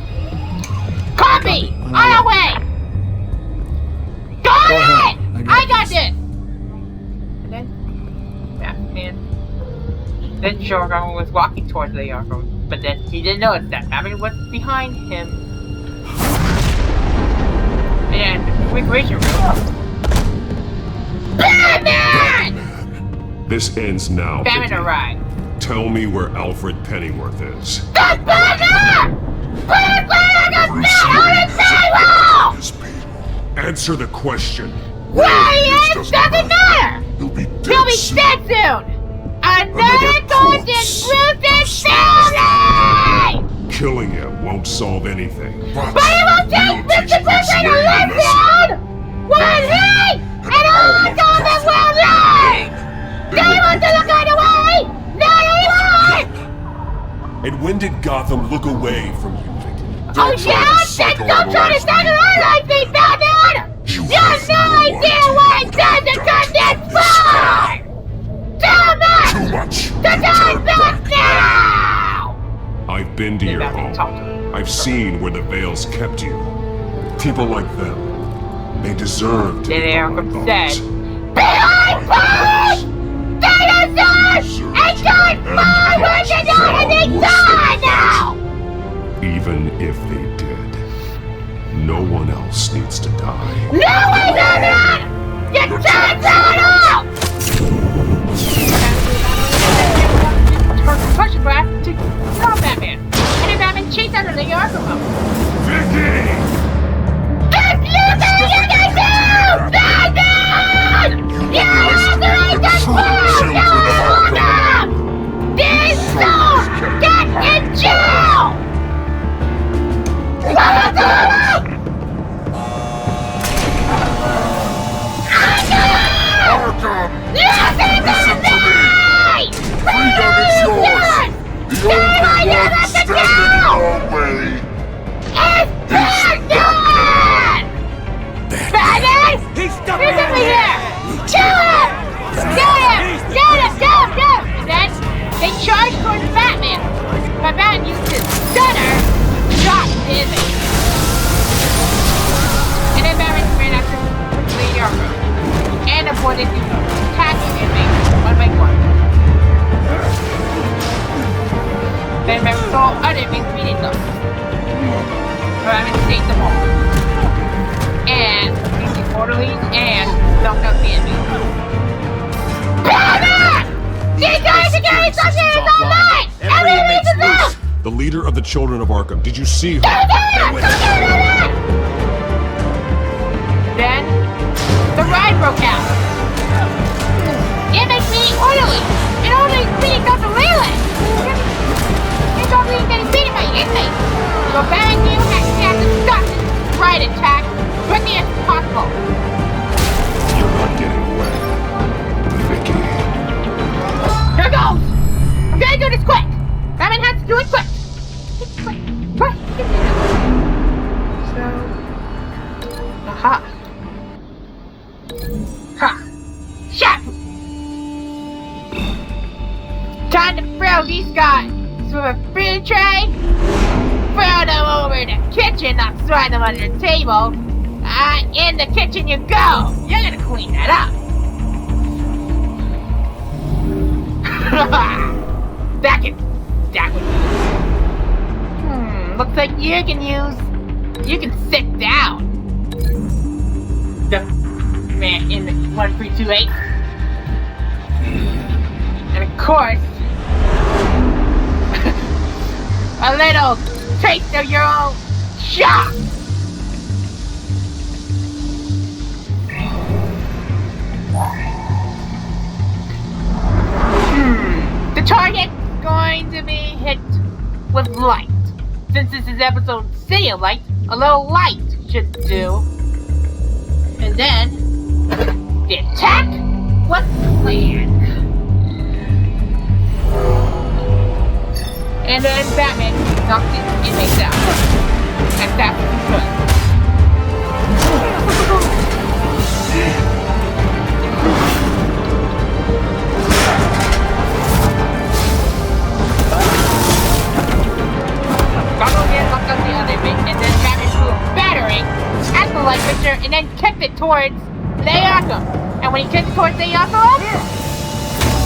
Copy! On our way! Go ahead! I got this! And then, Batman. Then Jordan was walking towards Lady Arkham, but then he didn't notice that Batman was behind him. And the recreation room. Batman! This ends now. Batman Vicky. arrived. Tell me where Alfred Pennyworth is. The Batman! Answer the question. Where he is doesn't matter! He'll be He'll be dead soon! Another Thornton Bruce's family! Killing him won't solve anything. But he will take Mr. Bruce to live down! When he and all the Gotham will learn! They want to look out away! Not anymore! And when did Gotham look away from you, Vicky? Oh yeah? Then don't try to psychoanalyze me, Batman! You have no idea what I've done to come this far! Too much! The time's back now! I've been to your home. I've seen where the Veils kept you. People like them, they deserve to Lady be Arkham behind said, bars. Behind bars! Dinosaurs! And God, my work is already done now! Even if they did, no one else needs to die. No one does! Your time's out! Pushing back to stop Batman. And then Batman chased out of the Arkham home. Vicky! That's you that you can do! Batman! You have the Arkham! These souls get in jail! Arkham! Listen to me! Freedom is yours! The only one standing in our way is Batman! Batman! He's stuck He's over here! Kill him! Get him! Get him! Get him! Get him! And then they charge towards Batman. But Batman used his stunner to drop Disney. And then Batman ran after Lady Arkham and avoided the attacking inmates one by one. Then Batman saw other inmates beating them. Batman saved them all. And the orderlies and knocked out the inmates. Batman! These guys are getting something all night! Everyone needs to know! The leader of the Children of Arkham, did you see her? Then, the riot broke out. Inmates beating orderly, and orderlies beating Dr. Leland. And Dr. Leland getting beaten by inmates. So Batman knew had to stop this riot attack as quickly as possible. You're not getting away, Vicky. Here goes! I'm gonna do this quick! Batman has to do it quick! Quick! Quick! So... Aha! Ha! Shut! Time to throw these guys with a food tray. Throw them over the kitchen, not throw them under the table. In the kitchen you go! You're gonna clean that up! That would be. Looks like you can sit down. The man in the 1328. And of course, a little taste of your own shock. The target's going to be hit with light. Since this is episode City of Light, a little light should do. And then, the attack was planned. And then Batman knocked it inmates out. As fast as he could. And then Batman threw a battering at the light fixture and then kicked it towards Lady Arkham. And when he kicked it towards Lady Arkham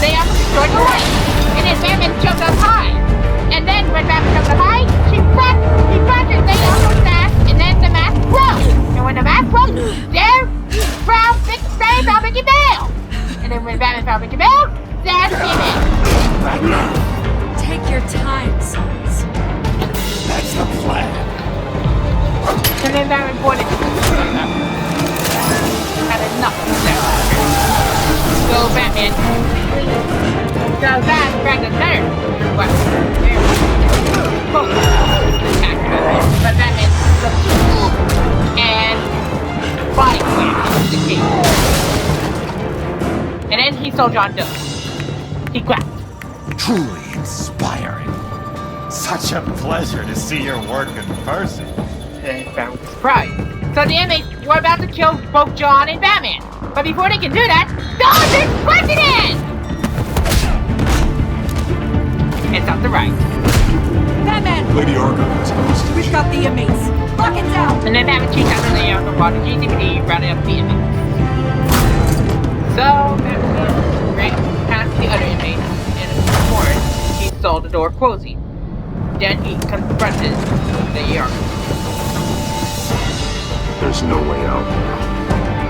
destroyed the light. And then Batman jumped up high. And then when Batman jumped up high, he fractured Lady Arkham's mask, and then the mask broke. And when the mask broke, there found Mickey Bale. And then when Batman found Mickey Bale, there came in. Take your time, sons. That's the plan. And then Batman pointed to had enough of that. So Batman goes back and grabbed a third weapon. But Batman and body slam the cage. And then he saw John Doe. He grabbed. Truly inspiring. Such a pleasure to see your work in person. And Batman was surprised. So the inmates were about to kill both John and Batman. But before they can do that, Dawes is president! And stop the right. Batman! Lady Arkham is host. We've got the inmates. Lock it down! And then Batman chased after Lady Arkham while the GCPD rounded up the inmates. So Batman ran past the other inmates and of course he saw the door closing. Then he confronted Lady Arkham. There's no way out.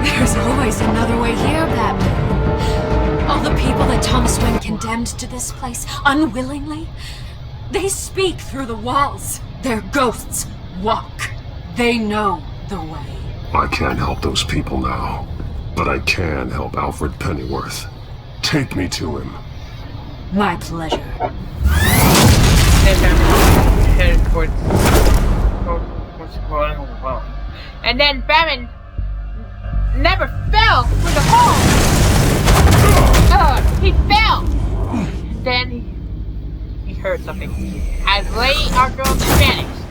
There's always another way here, Batman. All the people that Thomas Wayne condemned to this place unwillingly, they speak through the walls. Their ghosts walk. They know the way. I can't help those people now, but I can help Alfred Pennyworth. Take me to him. My pleasure. And then Batman never fell through the hole. He fell. Then he heard something as Lady Arkham vanished.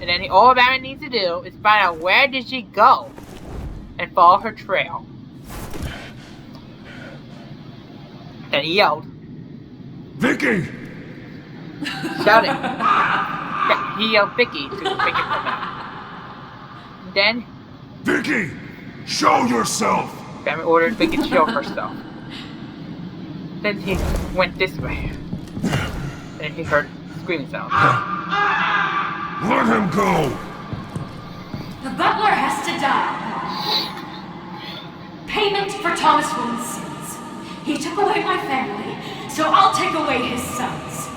And then all Batman needs to do is find out where did she go and follow her trail. And he yelled, Vicky! Shouting. Yeah, he yelled Vicky to make it come out. Then Vicky! Show yourself! Batman ordered Vicky to show herself. Then he went this way. And he heard screaming sounds. Let him go! The butler has to die. Payment for Thomas Wayne's sins. He took away my family, so I'll take away his sons.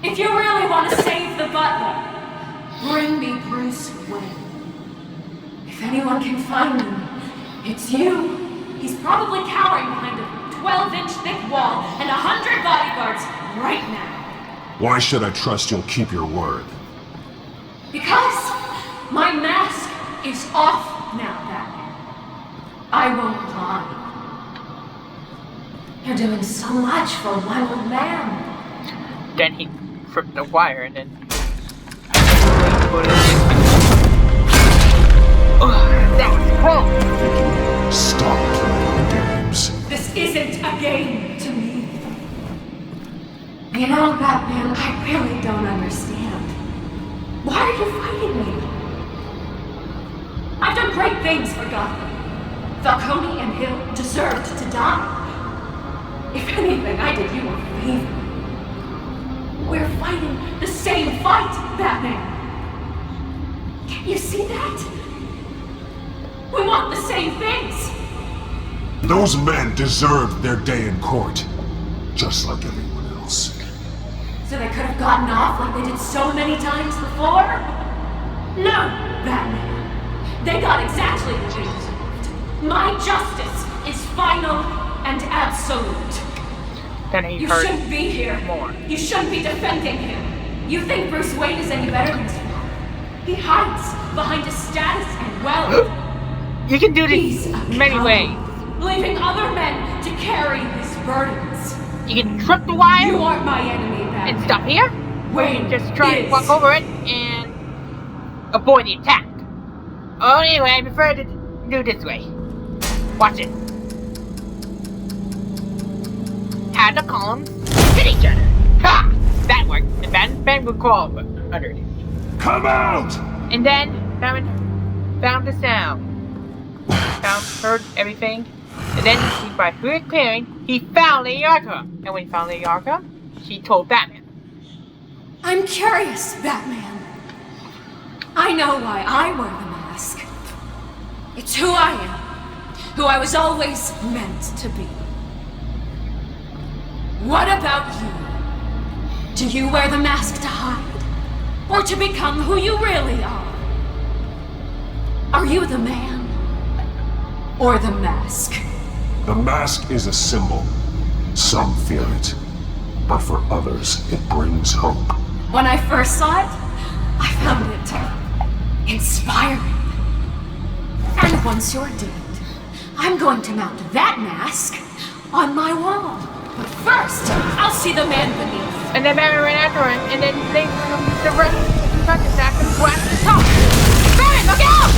If you really want to save the butler, bring me Bruce Wayne. If anyone can find me, it's you. He's probably cowering behind a 12-inch thick wall and 100 bodyguards right now. Why should I trust you'll keep your word? Because my mask is off now, Batman. I won't lie. You're doing so much for one old man. Then he tripped the wire and then that was close. Stop playing games. This isn't a game to me. You know, Batman, I really don't understand. Why are you fighting me? I've done great things for Gotham. Falcone and Hill deserved to die. If anything, I did you a favor. We're fighting the same fight, Batman. Can't you see that? We want the same things. Those men deserved their day in court, just like everyone else. So they could have gotten off like they did so many times before? No, Batman. They got exactly what they deserved. My justice is final and absolute. Then he You heard shouldn't be here. more. You shouldn't be defending him. You think Bruce Wayne is any better than his father? He hides behind his status and wealth. You can do this many ways. Leaving other men to carry his burdens. You can trip the wire. You aren't my enemy, Batman. And stop here. Wayne Just try is. and walk over it and avoid the attack. Oh, anyway, I prefer to do it this way. Watch it. Have the columns hit each other. Ha! That worked. And Ben would crawl underneath. Come out! And then Batman found the sound. Heard everything. And then by clearing, he found Lady Arkham. And when he found Lady Arkham, she told Batman. I'm curious, Batman. I know why I wear the mask. It's who I am. Who I was always meant to be. What about you? Do you wear the mask to hide? Or to become who you really are? Are you the man? Or the mask? The mask is a symbol. Some fear it, but for others, it brings hope. When I first saw it, I found it inspiring. And once you're dead, I'm going to mount that mask on my wall. But first, I'll see the man beneath. And then Batman ran after him, and then they used the rest of the construction staff and blast his top. Batman, look out!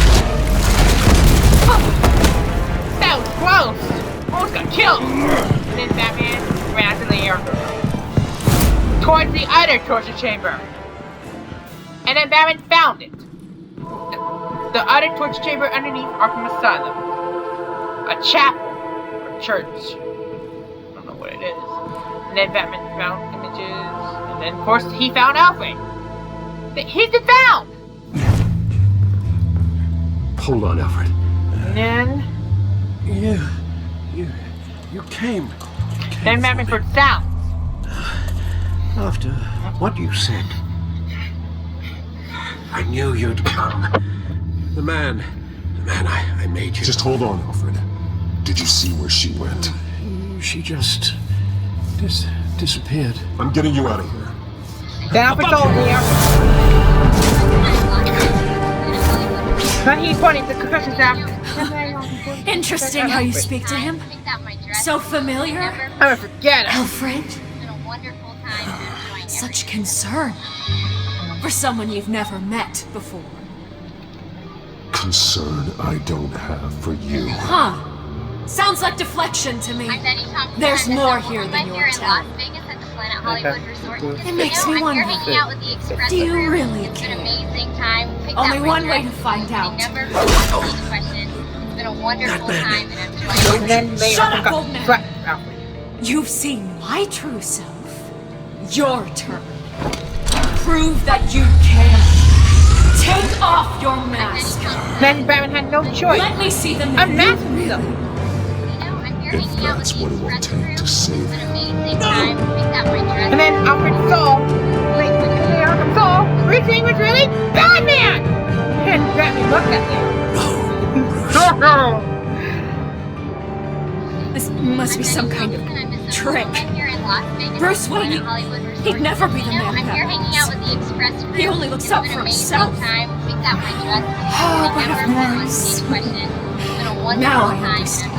That was close. Almost got killed. And then Batman ran out to the air towards the other torture chamber. And then Batman found it. The other torture chamber underneath Arkham Asylum. A chapel or church. I don't know what it is. And then Batman found images. And then, of course, he found Alfred. He's been found! Hold on, Alfred. And then... You came. Then Batman heard sounds. After what you said, I knew you'd come. The man I made you. Just hold on, Alfred. Did you see where she went? She just disappeared. I'm getting you out of here. Then Alfred told me. Then he pointed the concussion staff. Interesting how you speak to him. So familiar. I'm gonna forget it. Alfred? Such concern. For someone you've never met before. Concern I don't have for you. Huh. Sounds like deflection to me. There's more here than you're telling. It makes me wonder. Do you really care? Only one way to find out. And then they Shut up, old got man. You've seen my true self. Your turn. Prove that you can. Take off your mask. Then Batman had no choice. Let me see the man. Unmask myself. If that's what it will take to save him. And then Alfred saw, Lady Arkham saw, Bruce Wayne was really Batman! And Batman looked at him. No, This must be some kind of trick. Bruce Wayne, he'd never be the man Batman is. He only looks out for himself. Oh, but of course. Now I understand.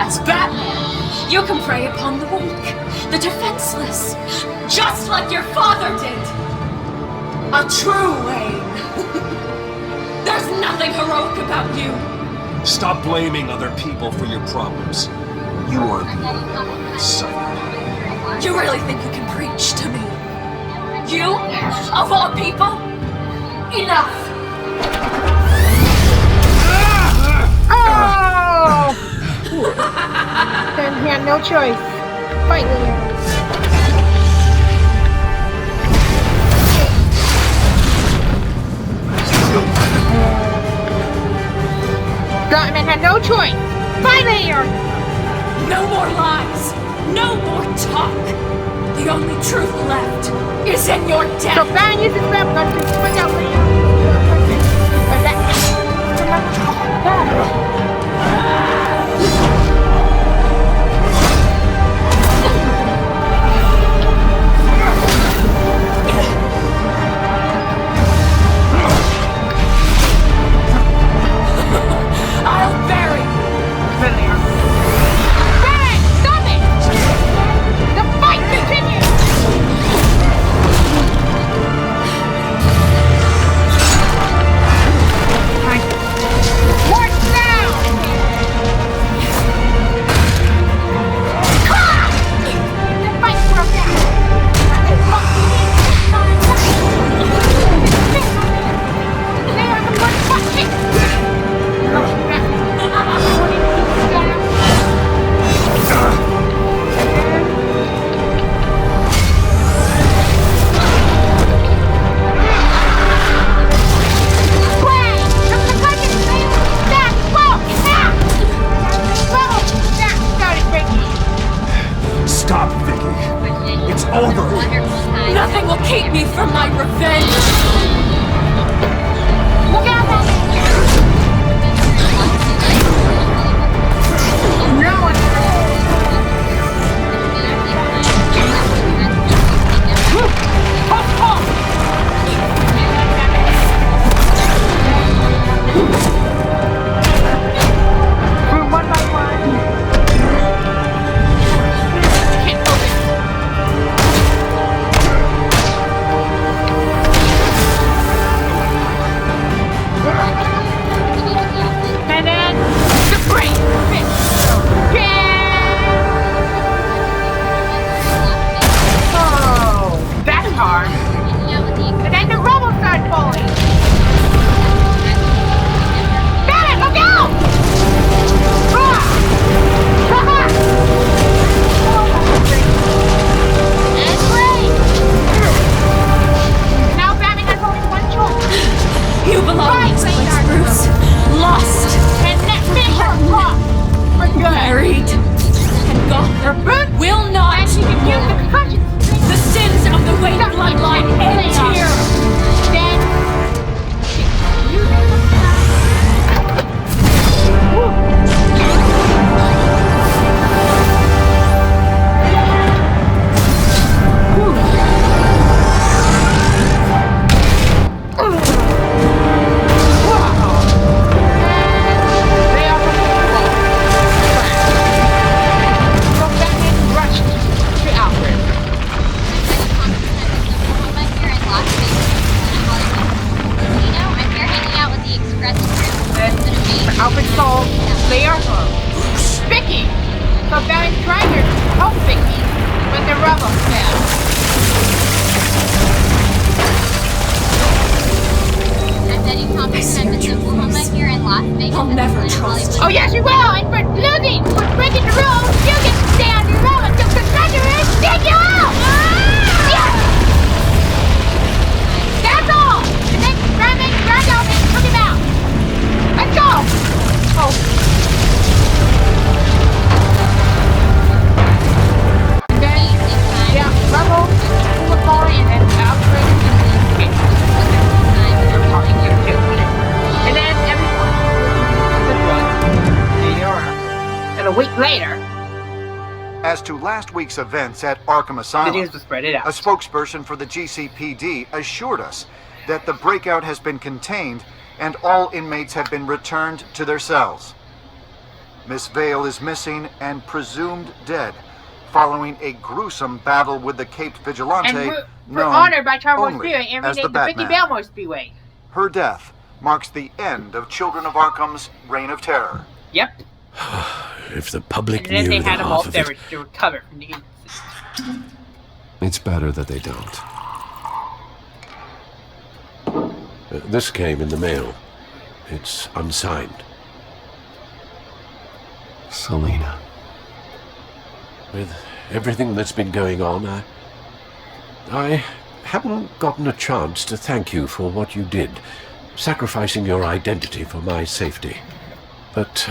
As Batman, you can prey upon the weak, the defenseless, just like your father did. A true Wayne. There's nothing heroic about you. Stop blaming other people for your problems. You are the one suffering. You really think you can preach to me? You, of all people? Enough! Oh! Then he had no choice. Fight Leon. Batman had no choice. Fight Leon. No more lies. No more talk. The only truth left is in your death. So Batman uses his grab gun to swing out Leon. I'll bury you. Batman, stop it! The fight continues! Watch now! The fight broke out! They are the one fighting! Stop, Vicky. It's over. Nothing will keep me from my revenge. Look out, no one. From one I'll never trust you. Oh yes you will! And for losing, for breaking the rules, you get to stay on your own until the Thunderers take you out! Yes! That's all! And then grab out and took him out! Let's go! Oh. And then, yeah, Rebel, Football, and then Alfred, and and then everyone and a week later, As to last week's events at Arkham Asylum, the news was spread it out. A spokesperson for the GCPD assured us that the breakout has been contained and all inmates have been returned to their cells. Miss Vale is missing and presumed dead following a gruesome battle with the Caped Vigilante And we're known honored by Charmos only Speedway and as the renamed the Vicky Batman. Belmore Speedway. Her death marks the end of Children of Arkham's reign of terror. Yep. If the public And then knew they the had them all half of they it... were to recover from the incident. It's better that they don't. This came in the mail. It's unsigned. Selena. With everything that's been going on, I haven't gotten a chance to thank you for what you did, sacrificing your identity for my safety. But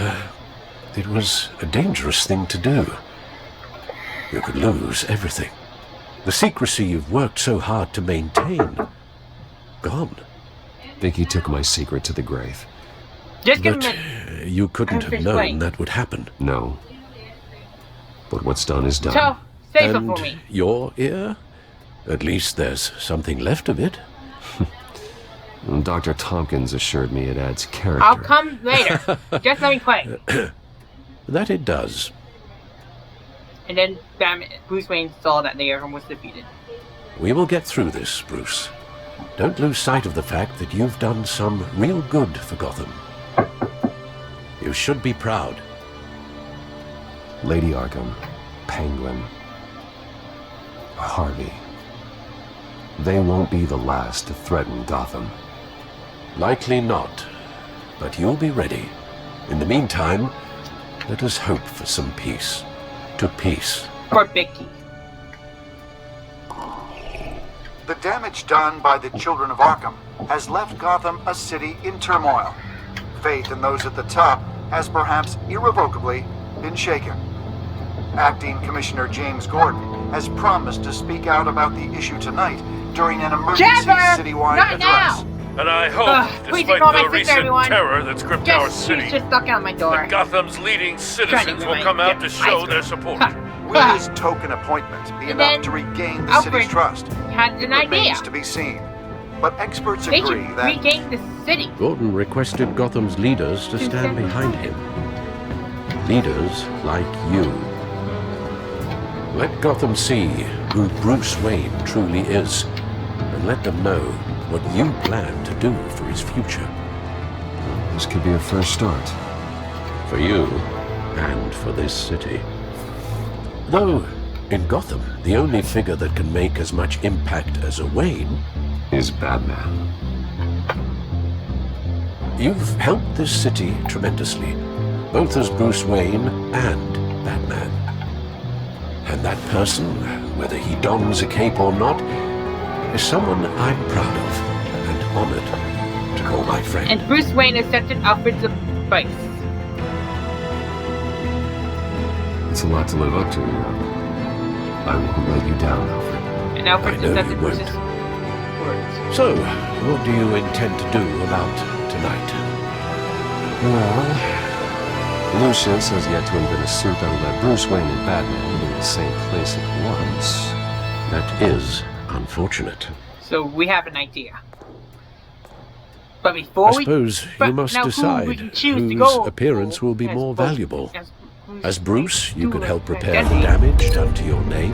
it was a dangerous thing to do. You could lose everything. The secrecy you've worked so hard to maintain. Gone. Vicky took my secret to the grave. Just give But him you couldn't have known explain. that would happen. No. But what's done is done. So, save it And for me. your ear? At least there's something left of it. Dr. Tompkins assured me it adds character. I'll come later. Just let me play. That it does. And then Bruce Wayne saw that Lady Arkham was defeated. We will get through this, Bruce. Don't lose sight of the fact that you've done some real good for Gotham. You should be proud. Lady Arkham, Penguin, Harvey. They won't be the last to threaten Gotham. Likely not, but you'll be ready. In the meantime, let us hope for some peace. To peace. For Vicky. The damage done by the Children of Arkham has left Gotham a city in turmoil. Faith in those at the top has perhaps irrevocably been shaken. Acting Commissioner James Gordon has promised to speak out about the issue tonight during an emergency citywide Not address. now! And I hope, please despite ignore my the sister, recent everyone. terror that's gripped our She's city, just stuck out my door. that Gotham's leading citizens will come out to show their support. Will this token appointment be enough to regain the city's trust? Had an idea. Remains to be seen. But experts They agree should that regain the city. Gordon requested Gotham's leaders to stand behind him. Leaders like you. Let Gotham see who Bruce Wayne truly is, and let them know what you plan to do for his future. This could be a first start. For you, and for this city. Though, in Gotham, the only figure that can make as much impact as a Wayne is Batman. You've helped this city tremendously, both as Bruce Wayne and Batman. And that person, whether he dons a cape or not, is someone I'm proud of and honored to call my friend. And Bruce Wayne accepted Alfred's advice. It's a lot to live up to, I won't let you down, Alfred. And Alfred I know accepted you Bruce's won't. words. So, what do you intend to do about tonight? Well, Lucius has yet to invent a suit that will let Bruce Wayne and Batman be in the same place at once. That is unfortunate. So we have an idea. But before I suppose you must decide whose appearance will be more valuable. As Bruce, you could help repair the damage done to your name,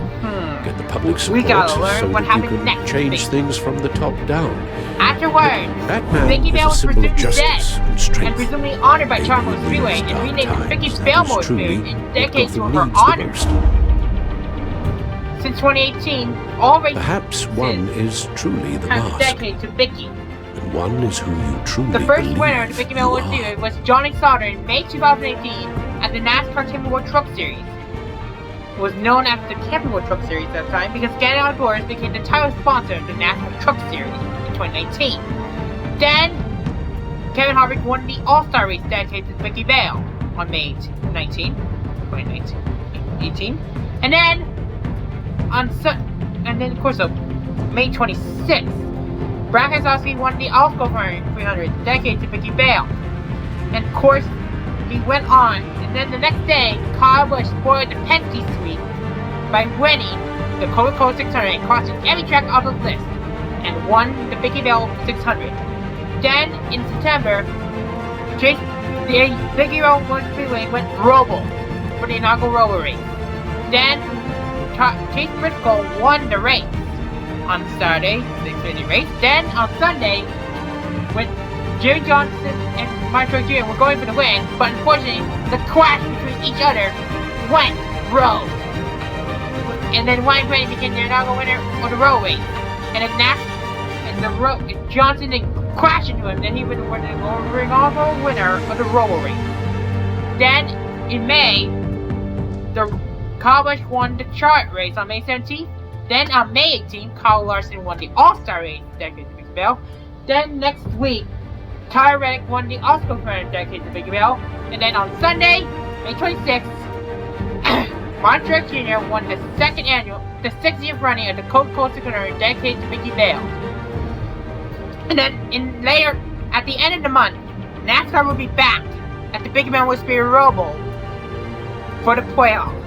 get the public support gotta learn so what that you happened can next, change things from the top down. Afterwards, Batman Vicky is Bale a was symbol of presumed justice dead and strength. and presumably honored by Maybe Charles in Freeway these and dark renamed times, Vicky's that Belmore is truly Spirit in what decades to Gotham her needs the honor. most. Since 2018, all races Perhaps one is truly the have mask. dedicated to Vicky. And one is who you truly The first believe winner of the Mickey you Mouse are. Series was Johnny Sauter in May 2018 at the NASCAR Camping World Truck Series. It was known as the Camping World Truck Series at the time because Scanning Outdoors became the title sponsor of the NASCAR Truck Series in 2019. Then, Kevin Harvick won the All-Star race dedicated to Mickey Bale on May 19, 2018. And then, of course, on May 26th, Brad Keselowski won the Oscar 300 dedicated to Mickey Bale. And of course, he went on, and then the next day, Kyle Busch spoiled the Penske sweep by winning the Coca-Cola 600, crossing every track off the list, and won the Mickey Bale 600. Then, in September, the Mickey Bale Speedway went Robo for the inaugural Robo race. Then, Chase Briscoe won the race on Saturday, the Xfinity race. Then, on Sunday, when Jerry Johnson and Mike Truex Jr. were going for the win, but unfortunately, the clash between each other went rogue. And then Ryan Blaney became the inaugural winner of the road race. And if Johnson didn't crash into him, then he would have been the inaugural winner of the road race. Then, in May, Kyle Busch won the Charlotte race on May 17th. Then on May 18th, Kyle Larson won the All-Star race dedicated to Mickey Bale. Then next week, Tyler Reddick won the Oscar 300 dedicated to Mickey Bale. And then on Sunday, May 26th, Martin Truex Jr. won the 60th running of the Coca-Cola 600 dedicated to Mickey Bale. And then at the end of the month, NASCAR will be back at the Big Man Speedway Robo for the playoffs.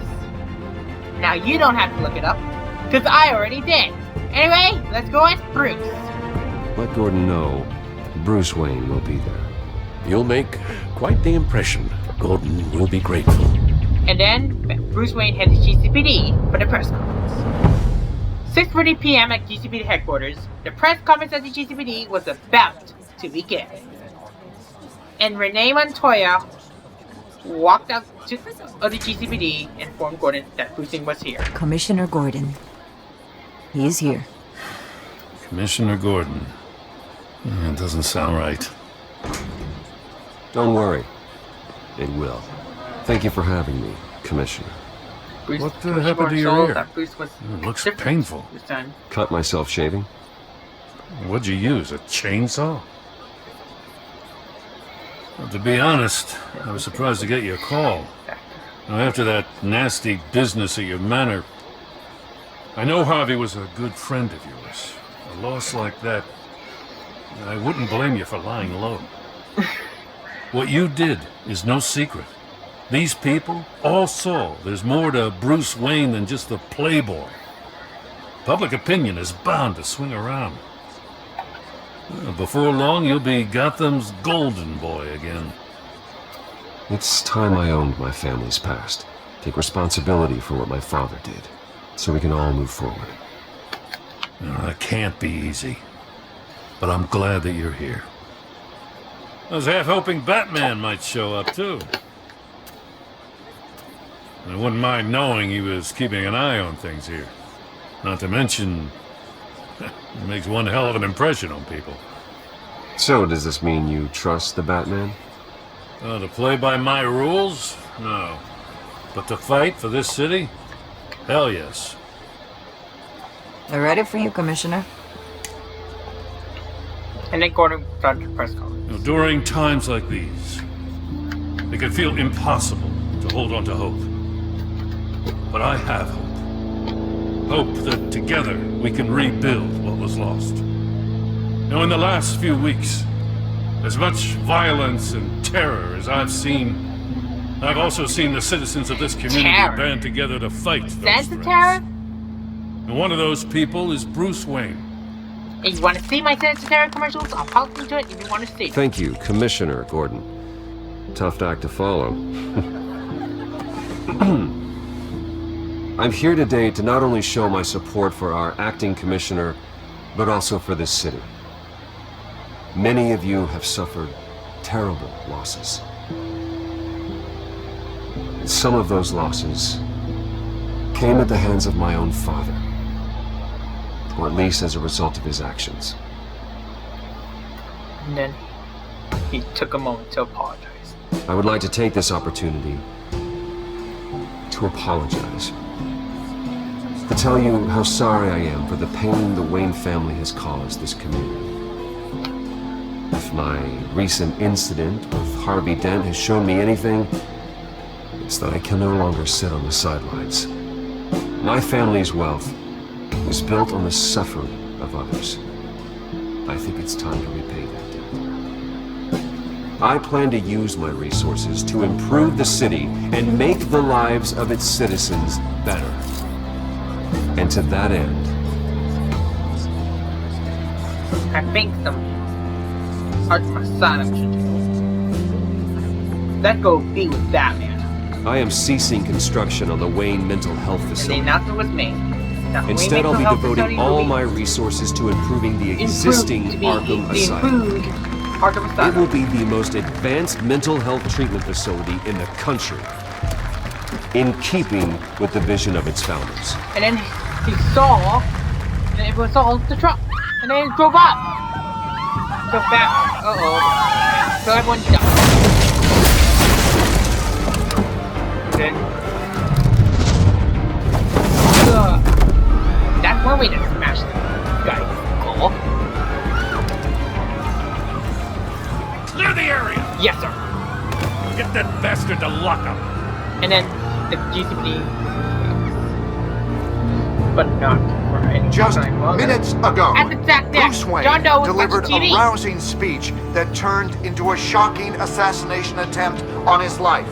Now you don't have to look it up, because I already did. Anyway, let's go ask Bruce. Let Gordon know Bruce Wayne will be there. You'll make quite the impression. Gordon will be grateful. And then Bruce Wayne heads to GCPD for the press conference. 6:40 p.m. at GCPD headquarters, the press conference at the GCPD was about to begin. And Renee Montoya walked out of the GCPD and informed Gordon that Bruce Wayne was here. Commissioner Gordon. He is here. Commissioner Gordon. That doesn't sound right. Don't worry. It will. Thank you for having me, Commissioner. Bruce, What happened to your ear? Bruce was It looks painful. this time. Cut myself shaving? What'd you use, a chainsaw? Well, to be honest, I was surprised to get your call. Now, after that nasty business at your manor, I know Harvey was a good friend of yours. A loss like that, I wouldn't blame you for lying low. What you did is no secret. These people all saw there's more to Bruce Wayne than just the playboy. Public opinion is bound to swing around. Before long, you'll be Gotham's golden boy again. It's time I owned my family's past. Take responsibility for what my father did, so we can all move forward. That can't be easy. But I'm glad that you're here. I was half hoping Batman might show up, too. I wouldn't mind knowing he was keeping an eye on things here. Not to mention, it makes one hell of an impression on people. So, does this mean you trust the Batman? To play by my rules? No. But to fight for this city? Hell yes. They're ready for you, Commissioner. And then Gordon started the press conference. During times like these, it can feel impossible to hold on to hope. But I have hope. Hope that together we can rebuild what was lost. Now, in the last few weeks, as much violence and terror as I've seen, I've also seen the citizens of this community band together to fight those That's the threats. terror? And one of those people is Bruce Wayne. If you want to see my Sense of Terror commercials, I'll post into it if you want to see. Thank you, Commissioner Gordon. Tough act to follow. I'm here today to not only show my support for our acting commissioner, but also for this city. Many of you have suffered terrible losses. And some of those losses came at the hands of my own father, or at least as a result of his actions. And then he took a moment to apologize. I would like to take this opportunity to apologize. To tell you how sorry I am for the pain the Wayne family has caused this community. If my recent incident with Harvey Dent has shown me anything, it's that I can no longer sit on the sidelines. My family's wealth was built on the suffering of others. I think it's time to repay that debt. I plan to use my resources to improve the city and make the lives of its citizens better. And to that end, I think some Arkham Asylum should do. Let's go be with Batman. I am ceasing construction on the Wayne Mental Health Facility. And nothing with me. Instead, I'll be devoting all my resources to improving the existing Arkham Asylum. It will be the most advanced mental health treatment facility in the country, in keeping with the vision of its founders. And then he saw that everyone saw the truck, and then he drove up. So fast. So everyone died. Then that's one way to smash the guy's skull. Clear the area! Yes, sir. Get that bastard to lock up. And then the GCPD, but not for any Just time longer. minutes ago, At the fact that Bruce Wayne John Doe was delivered watching TV. a rousing speech that turned into a shocking assassination attempt on his life.